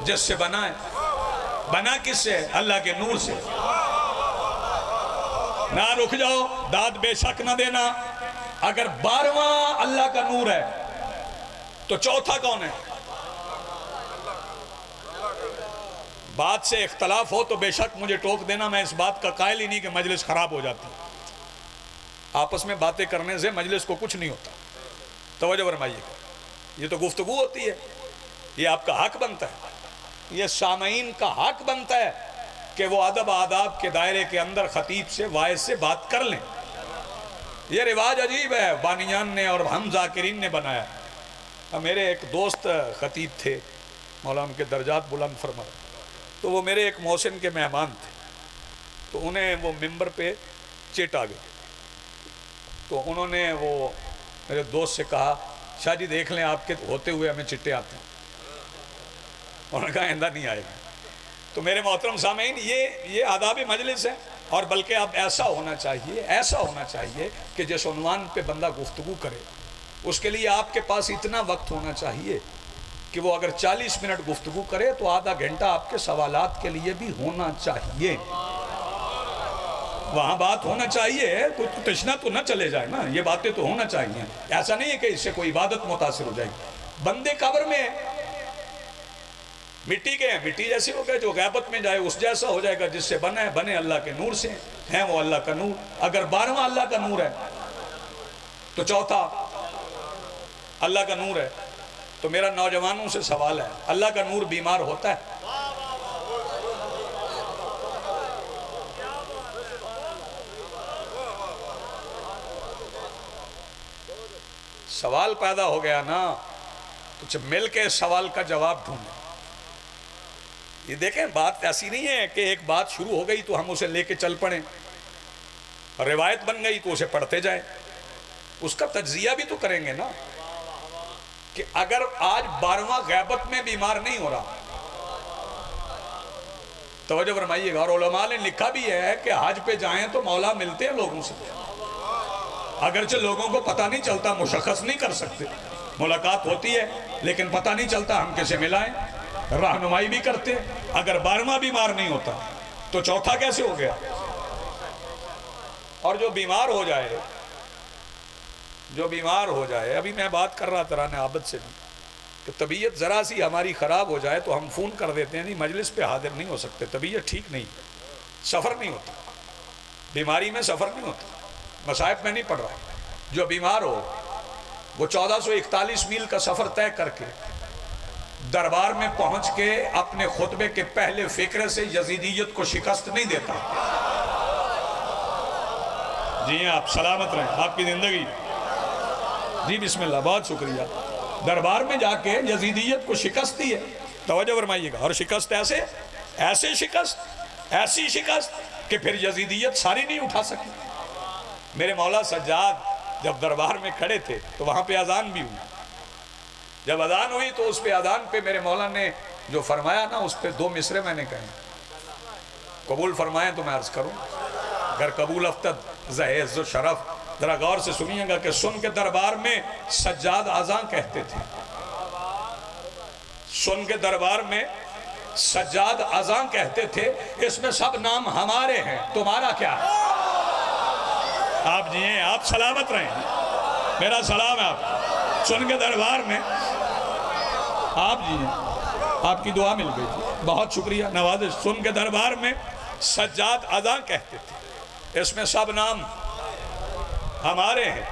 جس سے بنا ہے۔ بنا کس سے؟ اللہ کے نور سے۔ نہ رک جاؤ، داد بے شک نہ دینا، اگر 12واں اللہ کا نور ہے تو چوتھا کون ہے؟ بات سے اختلاف ہو تو بے شک مجھے ٹوک دینا، میں اس بات کا قائل ہی نہیں کہ مجلس خراب ہو جاتی، آپس میں باتیں کرنے سے مجلس کو کچھ نہیں ہوتا، توجہ فرمائیے، یہ تو گفتگو ہوتی ہے، یہ آپ کا حق بنتا ہے، یہ سامعین کا حق بنتا ہے کہ وہ ادب آداب کے دائرے کے اندر خطیب سے واعظ سے بات کر لیں۔ یہ رواج عجیب ہے، بانیان نے اور ہم ذاکرین نے بنایا۔ میرے ایک دوست خطیب تھے، مولانا کے درجات بلند فرمائے، تو وہ میرے ایک محسن کے مہمان تھے، تو انہیں وہ ممبر پہ چٹ آ گئی، تو انہوں نے وہ میرے دوست سے کہا شاہ جی دیکھ لیں آپ کے ہوتے ہوئے ہمیں چٹے آتے ہیں. انہوں نے کہا آئندہ نہیں آئے گا. تو میرے محترم سامعین یہ آداب مجلس ہے. اور بلکہ اب ایسا ہونا چاہیے کہ جس عنوان پہ بندہ گفتگو کرے اس کے لیے آپ کے پاس اتنا وقت ہونا چاہیے کہ وہ اگر 40 منٹ گفتگو کرے تو آدھا گھنٹہ آپ کے سوالات کے لیے بھی ہونا چاہیے. وہاں بات ہونا چاہیے, کوئی تشنہ تو نہ چلے جائے نا, یہ باتیں تو ہونا چاہیے. ایسا نہیں ہے کہ اس سے کوئی عبادت متاثر ہو جائے گی. بندے قبر میں مٹی کے ہیں, مٹی جیسے ہو گئے, جو غیبت میں جائے اس جیسا ہو جائے گا. جس سے بنے اللہ کے نور سے ہیں, وہ اللہ کا نور. اگر 12واں اللہ کا نور ہے تو چوتھا اللہ کا نور ہے. تو میرا نوجوانوں سے سوال ہے, اللہ کا نور بیمار ہوتا ہے؟ سوال پیدا ہو گیا نا, تو مل کے سوال کا جواب ڈھونڈیں. یہ دیکھیں بات ایسی نہیں ہے کہ ایک بات شروع ہو گئی تو ہم اسے لے کے چل پڑیں, روایت بن گئی تو اسے پڑھتے جائیں. اس کا تجزیہ بھی تو کریں گے نا کہ اگر آج 12واں غیبت میں بیمار نہیں ہو رہا, توجہ فرمائیے گا. اور علماء نے لکھا بھی ہے کہ حج پہ جائیں تو مولا ملتے ہیں لوگوں سے, اگرچہ لوگوں کو پتہ نہیں چلتا, مشخص نہیں کر سکتے. ملاقات ہوتی ہے لیکن پتہ نہیں چلتا ہم کیسے ملائیں, رہنمائی بھی کرتے. اگر 12واں بیمار نہیں ہوتا تو چوتھا کیسے ہو گیا؟ اور جو بیمار ہو جائے, ابھی میں بات کر رہا ترانہ عابد سے بھی, کہ طبیعت ذرا سی ہماری خراب ہو جائے تو ہم فون کر دیتے ہیں نہیں مجلس پہ حاضر نہیں ہو سکتے, طبیعت ٹھیک نہیں, سفر نہیں ہوتا, بیماری میں سفر نہیں ہوتا, مصائب میں نہیں پڑ رہا. جو بیمار ہو وہ 1441 میل کا سفر طے کر کے دربار میں پہنچ کے اپنے خطبے کے پہلے فقرے سے یزیدیت کو شکست نہیں دیتا. جی آپ سلامت رہیں, آپ کی زندگی. جی بسم اللہ, بہت شکریہ. دربار میں جا کے یزیدیت کو شکست دی ہے, توجہ فرمائیے گا. اور شکست ایسے ایسی شکست کہ پھر یزیدیت ساری نہیں اٹھا سکی. میرے مولا سجاد جب دربار میں کھڑے تھے تو وہاں پہ اذان بھی ہوئی. جب اذان ہوئی تو اس پہ اذان پہ میرے مولا نے جو فرمایا نا, اس پہ 2 مصرے میں نے کہے, قبول فرمائیں تو میں عرض کروں. اگر قبول افتد زہیز و شرف, ذرا غور سے سنیے گا کہ سن کے دربار میں سجاد اذان کہتے تھے, سن کے دربار میں سجاد اذان کہتے تھے, اس میں سب نام ہمارے ہیں, تمہارا کیا ہے؟ آپ جی ہیں, آپ سلامت رہیں, میرا سلام ہے آپ. سن کے دربار میں آپ جی ہیں, آپ کی دعا مل گئی, بہت شکریہ, نوازش. سن کے دربار میں سجاد اذان کہتے تھے, اس میں سب نام ہمارے ہیں,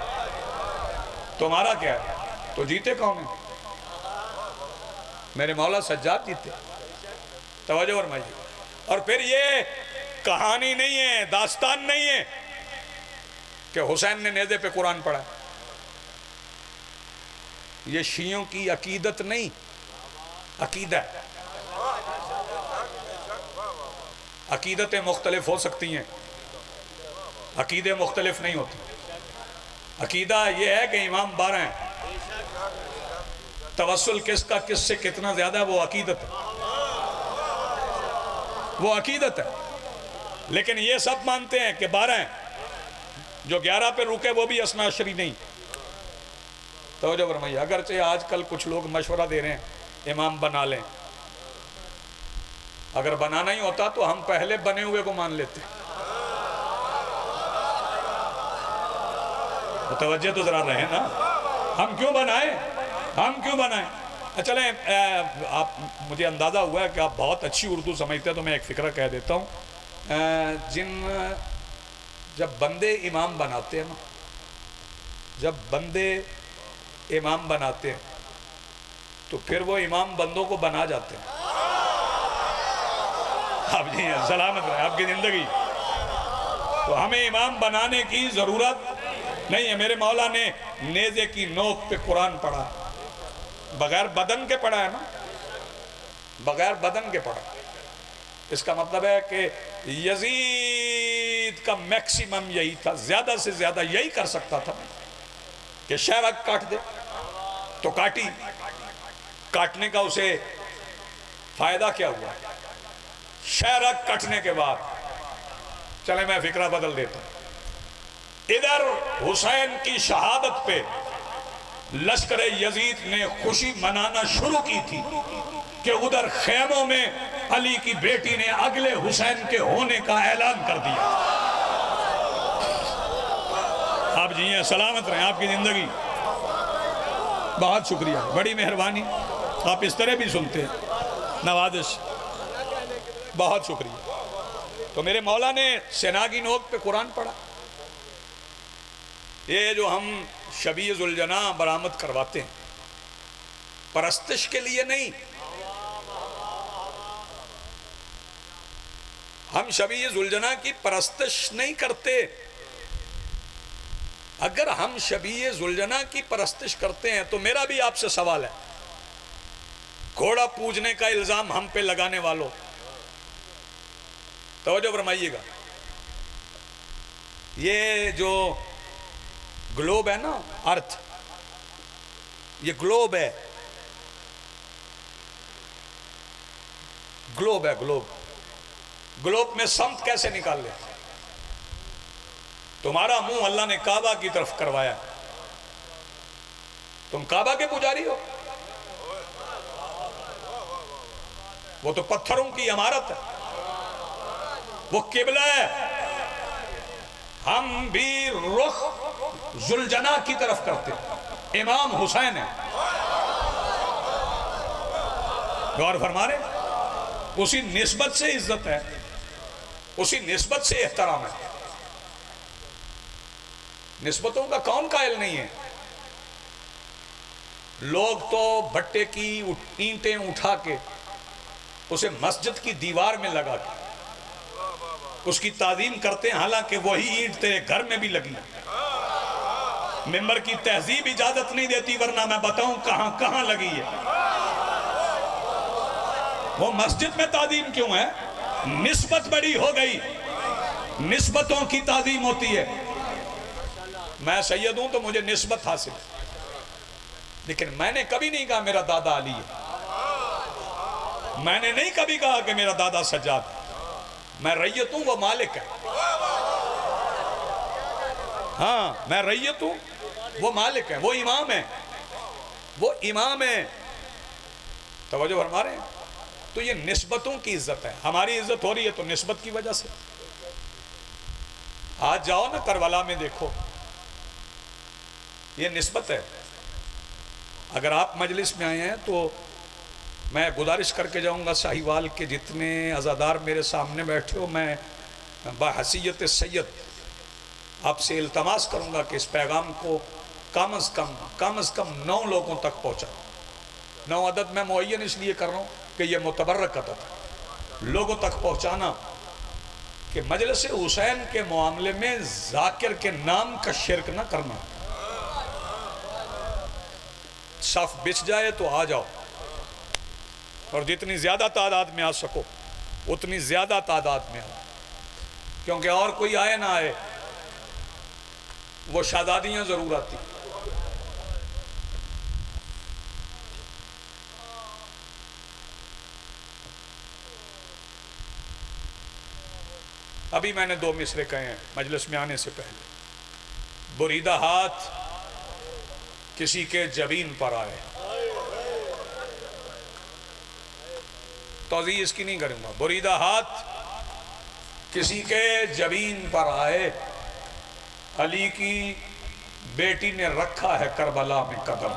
تمہارا کیا ہے؟ تو جیتے کون ہیں؟ میرے مولا سجاد جیتے. توجہ فرمائیے. اور پھر یہ کہانی نہیں ہے, داستان نہیں ہے کہ حسین نے نیزے پہ قرآن پڑھا. یہ شیعوں کی عقیدت نہیں, عقیدہ. عقیدتیں مختلف ہو سکتی ہیں, عقیدے مختلف نہیں ہوتے. عقیدہ یہ ہے کہ امام 12 ہیں, توسل کس کا کس سے کتنا زیادہ ہے وہ عقیدت ہے, وہ عقیدت ہے. لیکن یہ سب مانتے ہیں کہ 12 ہیں, جو 11 پہ رکے وہ بھی اثنا عشری نہیں. توجہ فرمائیے. اگرچہ آج کل کچھ لوگ مشورہ دے رہے ہیں امام بنا لیں, اگر بنانا ہی ہوتا تو ہم پہلے بنے ہوئے کو مان لیتے. متوجہ تو ذرا رہے نا, ہم کیوں بنائیں. چلیں, آپ مجھے اندازہ ہوا ہے کہ آپ بہت اچھی اردو سمجھتے ہیں, تو میں ایک فقرہ کہہ دیتا ہوں. جب بندے امام بناتے ہیں نا, جب بندے امام بناتے ہیں تو پھر وہ امام بندوں کو بنا جاتے ہیں. آپ جی ہیں, سلامت رہے, آپ کی زندگی. تو ہمیں امام بنانے کی ضرورت نہیں ہے. میرے مولا نے نیزے کی نوک پہ قرآن پڑھا, بغیر بدن کے پڑھا ہے نا, بغیر بدن کے پڑھا. اس کا مطلب ہے کہ یزید کا میکسیمم یہی تھا، زیادہ سے زیادہ یہی کر سکتا تھا کہ شہرک کاٹ دے، تو کاٹی، کاٹنے کا اسے فائدہ کیا ہوا؟ شہرک کٹنے کے بعد چلے میں فکرہ بدل دیتا ہوں، ادھر حسین کی شہادت پہ لشکر یزید نے خوشی منانا شروع کی تھی کہ ادھر خیموں میں علی کی بیٹی نے اگلے حسین کے ہونے کا اعلان کر دیا۔ آپ جی ہیں، سلامت رہیں، آپ کی زندگی، بہت شکریہ، بڑی مہربانی، آپ اس طرح بھی سنتے ہیں، نوازش، بہت شکریہ۔ تو میرے مولا نے سینا کی نوک پہ قرآن پڑھا۔ یہ جو ہم شبیہ ذوالجناح برآمد کرواتے ہیں، پرستش کے لیے نہیں، ہم شبیہ ذوالجناح کی پرستش نہیں کرتے۔ اگر ہم شبیہ ذوالجناح کی پرستش کرتے ہیں تو میرا بھی آپ سے سوال ہے، گھوڑا پوجنے کا الزام ہم پہ لگانے والوں، توجہ فرمائیے گا، یہ جو گلوب ہے نا، ارتھ، یہ گلوب ہے، گلوب ہے، گلوب، گلوب میں سمت کیسے نکال لے؟ تمہارا منہ اللہ نے کعبہ کی طرف کروایا، تم کعبہ کے پجاری ہو، وہ تو پتھروں کی عمارت ہے، وہ قبلہ ہے، ہم بھی رخ ذوالجناح کی طرف کرتے، امام حسین ہے، غور فرما رہے، اسی نسبت سے عزت ہے، اسی نسبت سے احترام ہے، نسبتوں کا کون قائل نہیں ہے؟ لوگ تو بھٹے کی اینٹیں اٹھا کے اسے مسجد کی دیوار میں لگا کے اس کی تعظیم کرتے ہیں، حالانکہ وہی اینٹ تیرے گھر میں بھی لگی، ممبر کی تہذیب اجازت نہیں دیتی، ورنہ میں بتاؤں کہاں کہاں لگی ہے۔ وہ مسجد میں تعظیم کیوں ہے؟ نسبت بڑی ہو گئی، نسبتوں کی تعظیم ہوتی ہے۔ میں سید ہوں تو مجھے نسبت حاصل ہے، لیکن میں نے کبھی نہیں کہا میرا دادا علی ہے، میں نے نہیں کبھی کہا کہ میرا دادا سجاد ہے، میں ریت ہوں، وہ مالک ہے، ہاں میں ریت ہوں، وہ مالک ہے، وہ امام ہے، وہ امام ہے، توجہ فرما رہے ہیں؟ تو یہ نسبتوں کی عزت ہے، ہماری عزت ہو رہی ہے تو نسبت کی وجہ سے۔ آج جاؤ نا کربلا میں دیکھو، یہ نسبت ہے۔ اگر آپ مجلس میں آئے ہیں تو میں گزارش کر کے جاؤں گا، شاہیوال کے جتنے عزادار میرے سامنے بیٹھے ہو، میں بحیثیت سید آپ سے التماس کروں گا کہ اس پیغام کو کم از کم 9 لوگوں تک پہنچا۔ 9 عدد میں معین اس لیے کر رہا ہوں کہ یہ متبرک عدد ہے، لوگوں تک پہنچانا کہ مجلس حسین کے معاملے میں ذاکر کے نام کا شرک نہ کرنا۔ صف بچ جائے تو آ جاؤ، اور جتنی زیادہ تعداد میں آ سکو اتنی زیادہ تعداد میں آ، کیونکہ اور کوئی آئے نہ آئے وہ شہزادیاں ضرور آتی۔ ابھی میں نے 2 مصرے کہے ہیں مجلس میں آنے سے پہلے، بریدہ ہاتھ کسی کے جبین پر آئے، توضیح اس کی نہیں کروں گا، بریدہ ہاتھ کسی کے جبین پر آئے، علی کی بیٹی نے رکھا ہے کربلا میں قدم۔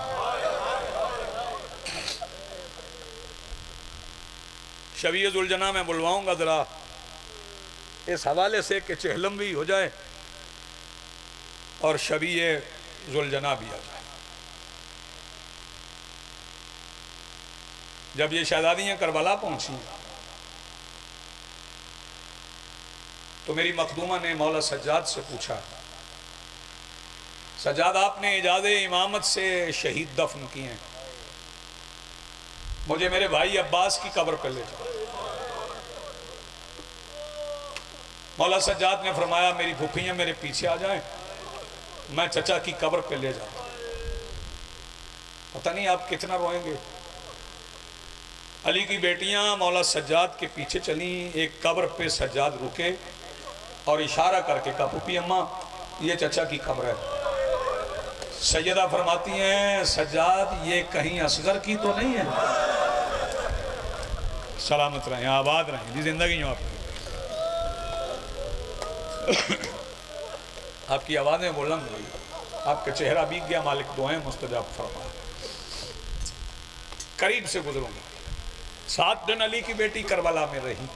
شبیہ ذوالجناح میں بلواؤں گا ذرا اس حوالے سے کہ چہلم بھی ہو جائے اور شبیہ ذوالجناح بھی آ جائے۔ جب یہ شہزادیاں کربلا پہنچی تو میری مخدومہ نے مولا سجاد سے پوچھا، سجاد آپ نے اعجاز امامت سے شہید دفن کیے ہیں، مجھے میرے بھائی عباس کی قبر پہ لے جاؤ۔ مولا سجاد نے فرمایا میری پھوپھیاں میرے پیچھے آ جائیں، میں چچا کی قبر پہ لے جاتا ہوں۔ پتہ نہیں آپ کتنا روئیں گے۔ علی کی بیٹیاں مولا سجاد کے پیچھے چلیں، ایک قبر پہ سجاد رکے اور اشارہ کر کے کہا پھوپھی اماں یہ چچا کی قبر ہے۔ سیدہ فرماتی ہیں سجاد یہ کہیں اصغر کی تو نہیں ہے؟ سلامت رہیں، آباد رہیں جی، زندگی ہوں آپ کی آوازیں بلند ہوئی، آپ کا چہرہ بیک گیا، مالک دعائیں مستجاب فرمائے۔ قریب سے گزروں گا۔ 7 دن علی کی بیٹی کربلا میں رہی،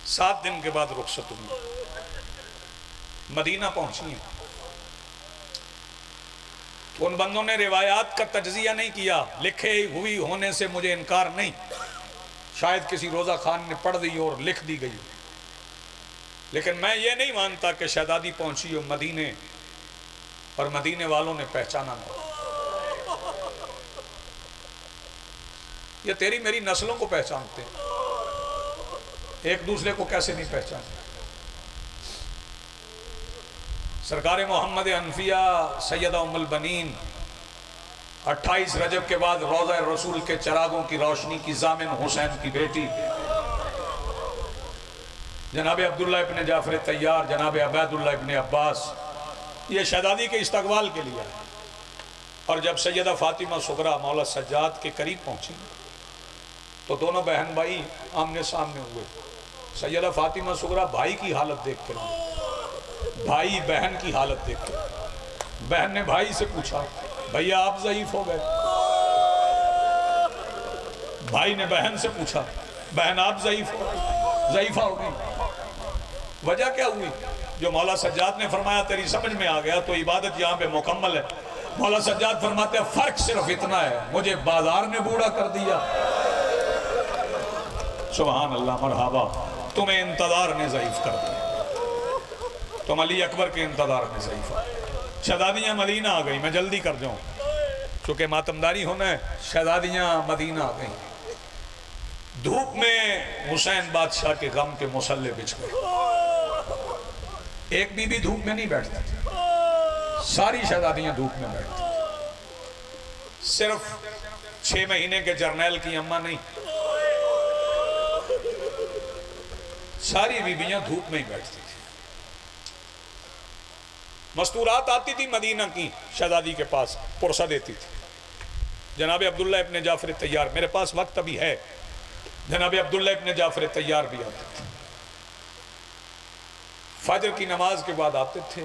7 دن کے بعد رخصت ہوئی، مدینہ پہنچی ہیں۔ ان بندوں نے روایات کا تجزیہ نہیں کیا، لکھے ہوئی ہونے سے مجھے انکار نہیں، شاید کسی روزہ خان نے پڑھ دی اور لکھ دی گئی، لیکن میں یہ نہیں مانتا کہ شہزادی پہنچی ہو مدینے اور مدینے والوں نے پہچانا نہ۔ یہ تیری میری نسلوں کو پہچانتے ہیں، ایک دوسرے کو کیسے نہیں پہچانتے؟ سرکار محمد انفیاء سیدہ ام البنین 28 رجب کے بعد روضہ رسول کے چراغوں کی روشنی کی ضامن حسین کی بیٹی جناب عبداللہ ابن جعفر طیار، جناب عبید اللہ ابن عباس، یہ شہزادی کے استقبال کے لیے آئے۔ اور جب سیدہ فاطمہ صغریٰ مولا سجاد کے قریب پہنچی تو دونوں بہن بھائی آمنے سامنے ہوئے۔ سیدہ فاطمہ صغریٰ بھائی کی حالت دیکھ کر، بھائی بہن کی حالت دیکھ کر، بہن نے بھائی سے پوچھا بھیا آپ ضعیف ہو گئے؟ بھائی نے بہن سے پوچھا بہن آپ ضعیفہ ہو گئی؟ وجہ کیا ہوئی؟ جو مولا سجاد نے فرمایا تیری سمجھ میں آ گیا تو عبادت یہاں پہ مکمل ہے۔ مولا سجاد فرماتے ہیں فرق صرف اتنا ہے، مجھے بازار نے بوڑھا کر دیا، سبحان اللہ مرحبا، تمہیں انتظار نے ضعیف کر دیا، تم علی اکبر کے انتظار میں ضعیف ہے۔ شہزادیاں مدینہ آ گئی، میں جلدی کر جاؤں چونکہ ماتمداری ہونا ہے۔ شہزادیاں مدینہ آ گئیں، دھوپ میں حسین بادشاہ کے غم کے مسلح بچھ گئے۔ ایک بی بی دھوپ میں نہیں بیٹھتی تھی، ساری شہزادیاں دھوپ میں بیٹھتی، صرف 6 مہینے کے جرنیل کی اماں نہیں، ساری بیبیاں دھوپ میں ہی بیٹھتی تھی۔ مستورات آتی تھی مدینہ کی شہزادی کے پاس، پرسہ دیتی تھی۔ جناب عبداللہ ابن جعفر طیار، میرے پاس وقت ابھی ہے، جناب عبداللہ ابن جعفر طیار بھی آتے تھے، فجر کی نماز کے بعد آتے تھے،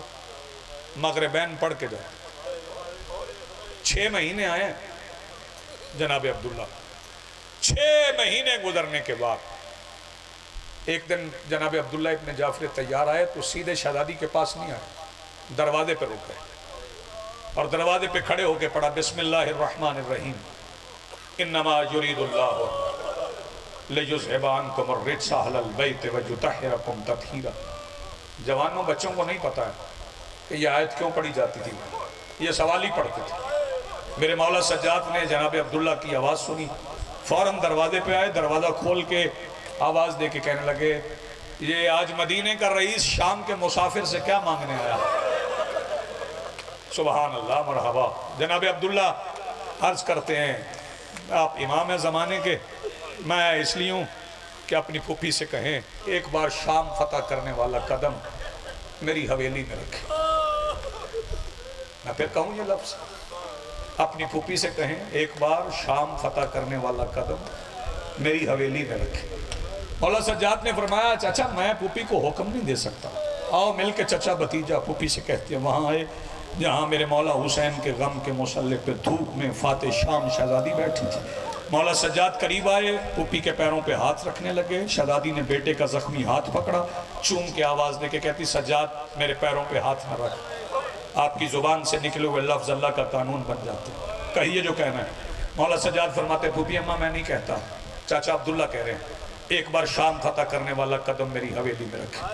مغربین پڑھ کے جاتے تھے۔ 6 مہینے آئے جناب عبداللہ، 6 مہینے گزرنے کے بعد ایک دن جناب عبداللہ ابن جعفر طیار آئے تو سیدھے شہزادی کے پاس نہیں آئے، دروازے پہ رک گئے اور دروازے پہ کھڑے ہو کے پڑھا بسم اللہ الرحمن الرحیم انما یرید اللہ لیذھب عنکم الرجس اہل البیت ویطہرکم تطہیرا۔ جوانوں بچوں کو نہیں پتا ہے کہ یہ آیت کیوں پڑھی جاتی تھی، یہ سوال ہی پڑھتے تھے۔ میرے مولا سجاد نے جناب عبداللہ کی آواز سنی، فوراً دروازے پہ آئے، دروازہ کھول کے آواز دے کے کہنے لگے یہ آج مدینے کا رئیس شام کے مسافر سے کیا مانگنے آیا؟ سبحان اللہ مرحبا۔ جناب عبداللہ عرض کرتے ہیں آپ امام ہیں زمانے کے، میں اس لیے ہوں کہ اپنی پھوپھی سے کہیں ایک بار شام فتح کرنے والا قدم میری حویلی میں رکھے۔ میں پھر کہوں یہ لفظ، اپنی پھوپھی سے کہیں ایک بار شام فتح کرنے والا قدم میری حویلی میں رکھے۔ مولا سجاد نے فرمایا چچا میں پھوپھی کو حکم نہیں دے سکتا، آؤ مل کے چچا بھتیجا پھوپھی سے کہتے ہیں وہاں آئے جہاں میرے مولا حسین کے غم کے مسلح پہ دھوپ میں فاتح شام شہزادی بیٹھی تھی۔ مولا سجاد قریب آئے، پھوپھی کے پیروں پہ ہاتھ رکھنے لگے، شہزادی نے بیٹے کا زخمی ہاتھ پکڑا، چوم کے آواز دے کے کہتی سجاد میرے پیروں پہ ہاتھ نہ رکھ، آپ کی زبان سے نکلے ہوئے لفظ اللہ کا قانون بن جاتے، کہیے جو کہنا ہے۔ مولا سجاد فرماتے پھوپھی اماں میں نہیں کہتا، چاچا عبداللہ کہہ رہے ہیں ایک بار شام فتح کرنے والا قدم میری حویلی میں رکھے۔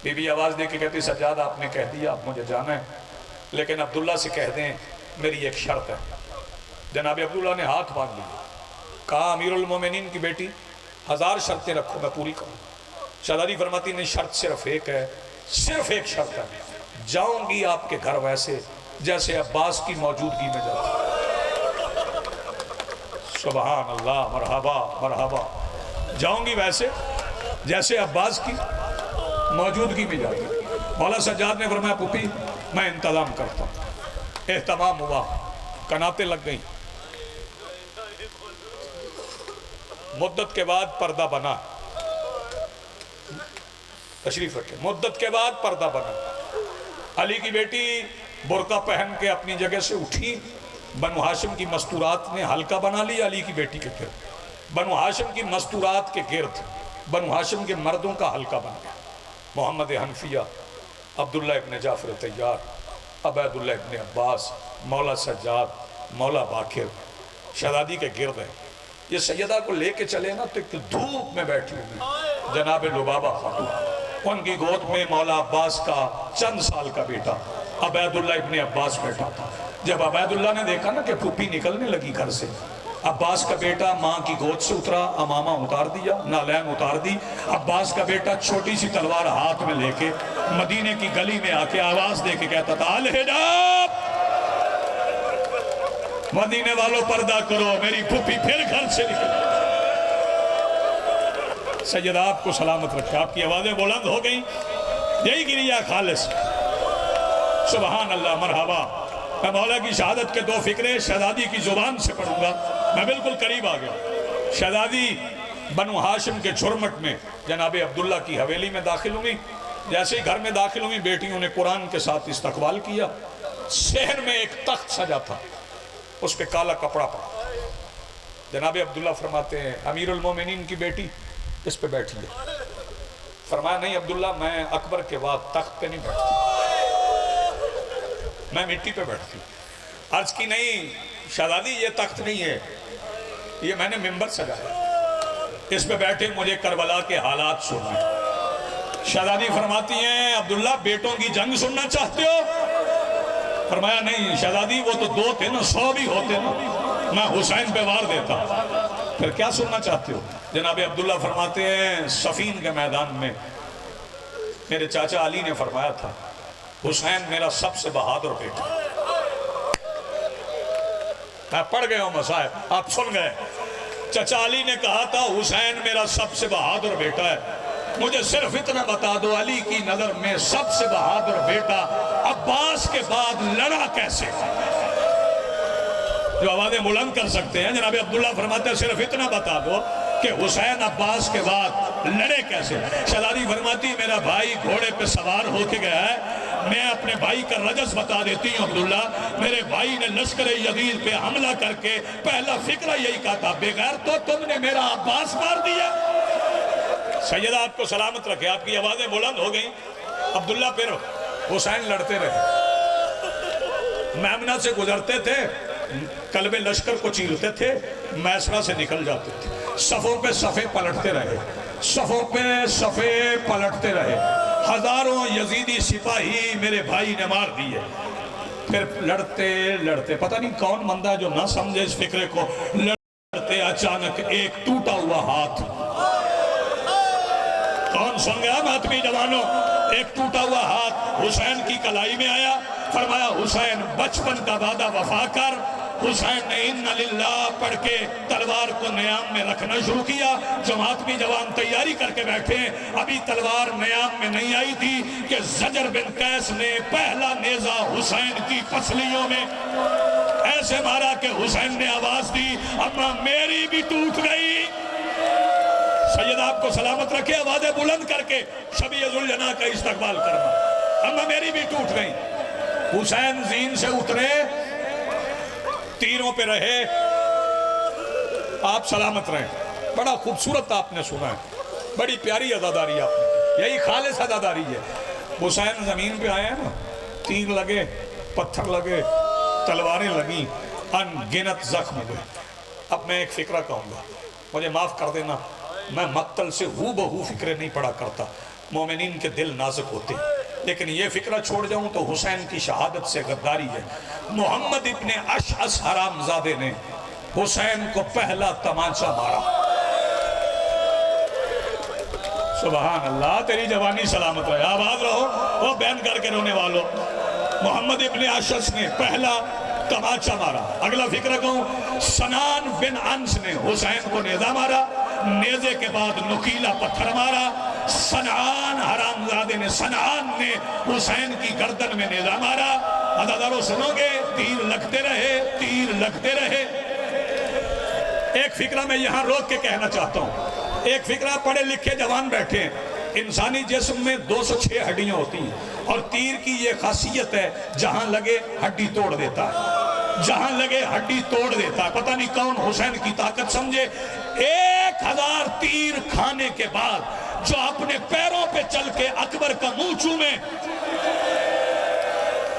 بی بی آواز دے کے کہتی سجاد آپ نے کہہ دیا اب مجھے جانا ہے، لیکن عبداللہ سے کہہ دیں میری ایک شرط ہے۔ جناب عبداللہ نے ہاتھ باندھ لیا، کہا امیر المومنین کی بیٹی 1000 شرطیں رکھو میں پوری کروں۔ شہزادی فرماتی نہیں، شرط صرف ایک ہے، صرف ایک شرط ہے، جاؤں گی آپ کے گھر ویسے جیسے عباس کی موجودگی میں جاتا. سبحان اللہ، مرحبا مرحبا. جاؤں گی ویسے جیسے عباس کی موجودگی میں جاتی. مولا سجاد نے فرمایا پھوپھی میں انتظام کرتا ہوں. اہتمام ہوا، کناتیں لگ گئیں. مدت کے بعد پردہ بنا. تشریف رکھے. مدت کے بعد پردہ بنا. علی کی بیٹی برقع پہن کے اپنی جگہ سے اٹھی. بنو ہاشم کی مستورات نے حلقہ بنا لیا علی کی بیٹی کے گرد. بنو ہاشم کی مستورات کے گرد بنو ہاشم کے مردوں کا حلقہ بن گیا. محمد حنفیہ، عبداللہ ابن جعفر طیار، عبید اللہ ابن عباس، مولا سجاد، مولا باقر شہزادی کے گرد ہے. یہ سیدہ کو لے کے چلے نا تو ایک دھوپ میں بیٹھی ہوئی جناب لبابہ خاتون. ان کی گود میں مولا عباس کا چند سال کا بیٹا عبید اللہ ابن عباس بیٹھا تھا. جب عبید اللہ نے دیکھا نا کہ پھوپھی نکلنے لگی گھر سے، عباس کا بیٹا ماں کی گود سے اترا، امامہ اتار دیا، نالین اتار دی. عباس کا بیٹا چھوٹی سی تلوار ہاتھ میں لے کے مدینے کی گلی میں آ کے آواز دے کے کہتا تھا الحجاب، مدینے والوں پردہ کرو، میری پھوپھی پھر گھر سے نکل. سید آپ کو سلامت رکھے. آپ کی آوازیں بلند ہو گئیں. یہی گریا خالص. سبحان اللہ، مرحبا. میں مولا کی شہادت کے دو فکرے شہزادی کی زبان سے پڑھوں گا. میں بالکل قریب آ گیا. شہزادی بنو ہاشم کے جھرمٹ میں جناب عبداللہ کی حویلی میں داخل ہوئی. جیسے ہی گھر میں داخل ہوئی بیٹیوں نے قرآن کے ساتھ استقبال کیا. صحن میں ایک تخت سجا تھا، اس پہ کالا کپڑا پڑا. جناب عبداللہ فرماتے ہیں امیر المومنین کی بیٹی اس پہ بیٹھی ہے. فرمایا نہیں عبداللہ، میں اکبر کے بعد تخت پہ نہیں بیٹھتی، میں مٹی پہ بیٹھتی ہوں. عرض کی نہیں شہزادی یہ تخت نہیں ہے، یہ میں نے ممبر سجایا، اس پہ بیٹھے مجھے کربلا کے حالات سننا. شہزادی فرماتی ہیں عبداللہ بیٹوں کی جنگ سننا چاہتے ہو؟ فرمایا نہیں شہزادی، وہ تو 2 تھے نا، 100 بھی ہوتے نا، میں حسین پہ وار دیتا. پھر کیا سننا چاہتے ہو؟ جناب عبداللہ فرماتے ہیں صفین کے میدان میں میرے چاچا علی نے فرمایا تھا حسین میرا سب سے بہادر بیٹا. میں پڑھ گئے ہوں مصائب، آپ سن گئے. چچا علی نے کہا تھا حسین میرا سب سے بہادر بیٹا ہے. مجھے صرف اتنا بتا دو علی کی نظر میں سب سے بہادر بیٹا عباس کے بعد لڑا کیسے؟ جو آوازیں بلند کر سکتے ہیں جناب عبداللہ فرماتے ہیں صرف اتنا بتا دو کہ حسین عباس کے بعد لڑے کیسے. شہزادی فرماتی میرا بھائی گھوڑے پہ سوار ہو کے گیا ہے. میں اپنے بھائی کا رجز بتا دیتی ہوں عبداللہ. میرے بھائی نے لشکر یزید پہ حملہ کر کے پہلا فکرہ یہی کہا تھا بغیر تو تم نے میرا عباس مار دیا. سیدہ آپ کو سلامت رکھے. آپ کی آوازیں بلند ہو گئیں. عبداللہ پھر حسین لڑتے رہے. میمنہ سے گزرتے تھے، قلب لشکر کو چیرتے تھے، میسرہ سے نکل جاتے تھے. صفوں پہ صفے پلٹتے رہے، صفوں پہ صفے پلٹتے رہے. ہزاروں یزیدی سپاہی میرے بھائی نے مار دیے. پھر لڑتے لڑتے پتہ نہیں کون بندہ جو نہ سمجھے اس فکرے کو، لڑتے اچانک ایک ٹوٹا ہوا ہاتھ. کون سن گیا ماتمی جوانوں؟ ایک ٹوٹا ہوا ہاتھ حسین کی کلائی میں آیا. فرمایا حسین بچپن کا وعدہ وفا کر. حسین نے ان للہ پڑھ کے تلوار کو نیام میں رکھنا شروع کیا. جو ماتمی جوان تیاری کر کے بیٹھے ابھی تلوار نیام میں نہیں آئی تھی کہ زجر بن قیس نے پہلا نیزہ حسین کی پسلیوں میں ایسے مارا کہ حسین نے آواز دی اما میری بھی ٹوٹ گئی. سید آپ کو سلامت رکھے. آوازیں بلند کر کے شبیہ ذوالجناح کا استقبال کرنا. اما میری بھی ٹوٹ گئی. حسین زین سے اترے، تیروں پہ رہے. آپ سلامت رہیں. بڑا خوبصورت آپ نے سنا ہے، بڑی پیاری عزاداری آپ نے. یہی خالص عزاداری ہے. حسین زمین پہ آئے ہیں نا، تیر لگے، پتھر لگے، تلواریں لگیں، ان گنت زخم ہوئے. اب میں ایک فکرہ کہوں گا، مجھے معاف کر دینا، میں مقتل سے ہو بہو فکرے نہیں پڑھا کرتا. مومنین کے دل نازک ہوتے ہیں، لیکن یہ فکرہ چھوڑ جاؤں تو حسین کی شہادت سے غداری ہے. محمد ابن اشعث حرامزادے نے حسین کو پہلا تمانچہ مارا. سبحان اللہ، تیری جوانی سلامت رہے، آباد رہو۔ وہ بین کر کے رونے والوں، محمد ابن اشعث نے پہلا تماچا مارا۔ اگلا فکر کہوں، سنان بن انس نے حسین کو نیزہ مارا، نیزے کے بعد نکیلا پتھر مارا۔ سنعان حرامزادے نے، سنعان نے حسین کی گردن میں نیزہ مارا۔ عزادارو سنو گے، تیر لگتے رہے، تیر لگتے رہے۔ ایک فکرہ میں یہاں روک کے کہنا چاہتا ہوں، ایک فکرہ پڑھے لکھے جوان بیٹھے ہیں، انسانی جسم میں 206 ہڈیاں ہوتی ہیں، اور تیر کی یہ خاصیت ہے جہاں لگے ہڈی توڑ دیتا ہے، جہاں لگے ہڈی توڑ دیتا ہے۔ پتہ نہیں کون حسین کی طاقت سمجھے، 1000 تیر کھانے کے بعد جو اپنے پیروں پہ چل کے اکبر کا منہ چومے،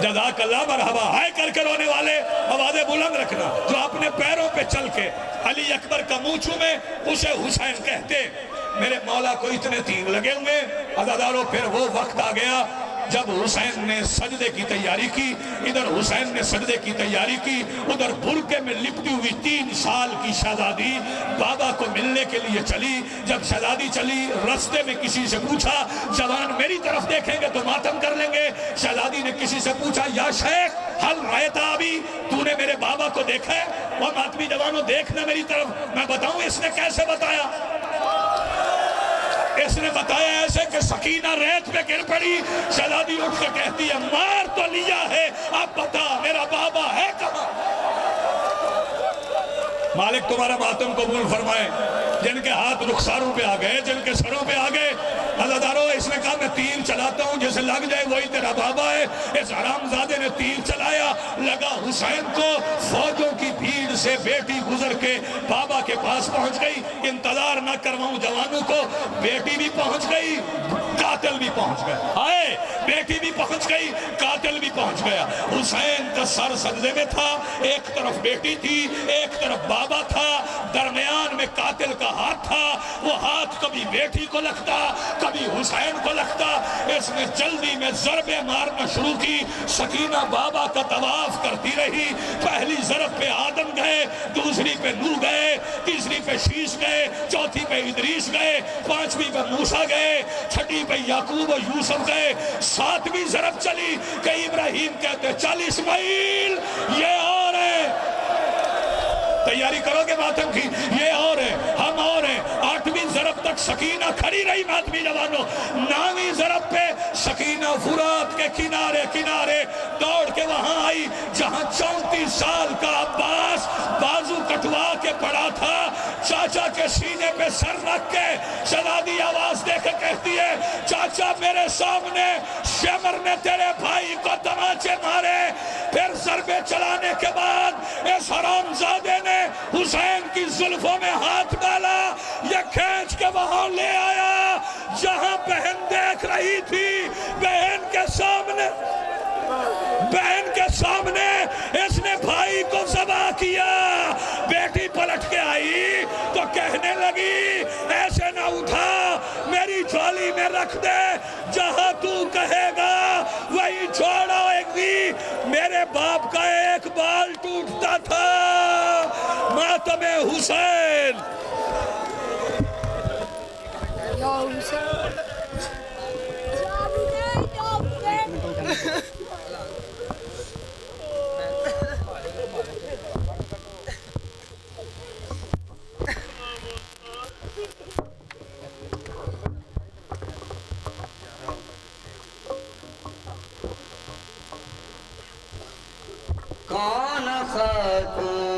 جزاک اللہ مرحبا، ہائے کر کے رونے والے آوازیں بلند رکھنا، جو اپنے پیروں پہ چل کے علی اکبر کا منہ چومے اسے حسین کہتے۔ میرے مولا کو اتنے تیر لگے ہوئے۔ عزادارو پھر وہ وقت آ گیا جب حسین نے سجدے کی تیاری کی، ادھر حسین نے سجدے کی تیاری کی، ادھر برقعے میں لپٹی ہوئی 3 سال کی شہزادی بابا کو ملنے کے لیے چلی۔ جب شہزادی چلی، رستے میں کسی سے پوچھا، جوان میری طرف دیکھیں گے تو ماتم کر لیں گے۔ شہزادی نے کسی سے پوچھا، یا شیخ حل رایتا ابھی، تو نے میرے بابا کو دیکھا ہے؟ اور ماتمی جوانوں دیکھنا میری طرف۔ میں بتاؤں اس نے کیسے بتایا؟ اس نے بتایا ایسے کہ سکینہ ریت پہ گر پڑی، شہزادی اٹھ کے کہتی ہے، مار تو لیا ہے، اب بتا میرا بابا ہے کہاں؟ مالک تمہارا ماتم قبول فرمائے۔ جن کے ہاتھ رخساروں پہ آ گئے، جن کے سروں پہ آ گئے، عزادارو اس نے کہا میں تیر چلاتا ہوں، جیسے لگ جائے وہی تیرا بابا ہے۔ اس حرامزادے نے تیر چلایا، لگا حسین کو، فوجوں کی بھیڑ سے بیٹی گزر کے بابا کے پاس پہنچ گئی۔ انتظار نہ کرواؤں جوانوں کو، بیٹی بھی پہنچ گئی، قاتل بھی پہنچ گیا۔ آئے بیٹی بھی پہنچ گئی، قاتل بھی پہنچ گیا۔ حسین کا سر سجدے میں تھا، ایک طرف بیٹی تھی، ایک طرف بابا تھا، درمیان میں قاتل کا ہاتھ تھا۔ وہ ہاتھ کبھی بیٹی کو لگتا، کبھی حسین کو لگتا۔ اس نے جلدی میں ضربیں مارنا شروع کی۔ سکینہ بابا کا طواف کرتی رہی۔ پہلی ضرب پہ آدم گئے، دوسری پہ نوح گئے، تیسری پہ شیش گئے، چوتھی پہ ادریس گئے، پانچویں پہ موسیٰ گئے، چھٹی پہ یعقوب و یوسف گئے، 7ویں ضرب چلی کہ ابراہیم کہتے 40 اسماعیل یہ اور ہے۔ تیاری کرو گے ماتم کی، یہ اور ہے، ہم اور ہیں۔ 8ویں ضرب تک سکینہ کھڑی رہی ماتمی جوانوں۔ 9ویں ضرب پہ سکینہ فرات کے کنارے کنارے دوڑ کے وہاں آئی جہاں 34 سال کا عباس بازو کٹوا کے پڑا تھا۔ چاچا کے سینے پہ سر رکھ کے شہزادی آواز دے کے کہتی ہے، چاچا میرے سامنے شمر نے تیرے بھائی کو تماچے مارے۔ پھر ضربے چلانے کے بعد اس حرامزادے نے حسین کی زلفوں میں ہاتھ ڈالا، یہ کھینچ کے وہاں لے آیا جہاں بہن دیکھ رہی تھی۔ بہن کے سامنے اس نے بھائی کو ذبح کیا۔ بیٹی پلٹ کے آئی تو کہنے لگی، ایسے نہ اٹھا، میری جھولی میں رکھ دے، جہاں تو کہے گا وہی چھوڑو گی۔ میرے باپ کا ایک بال ٹوٹتا تھا، ماتم حسین۔ کون خاتون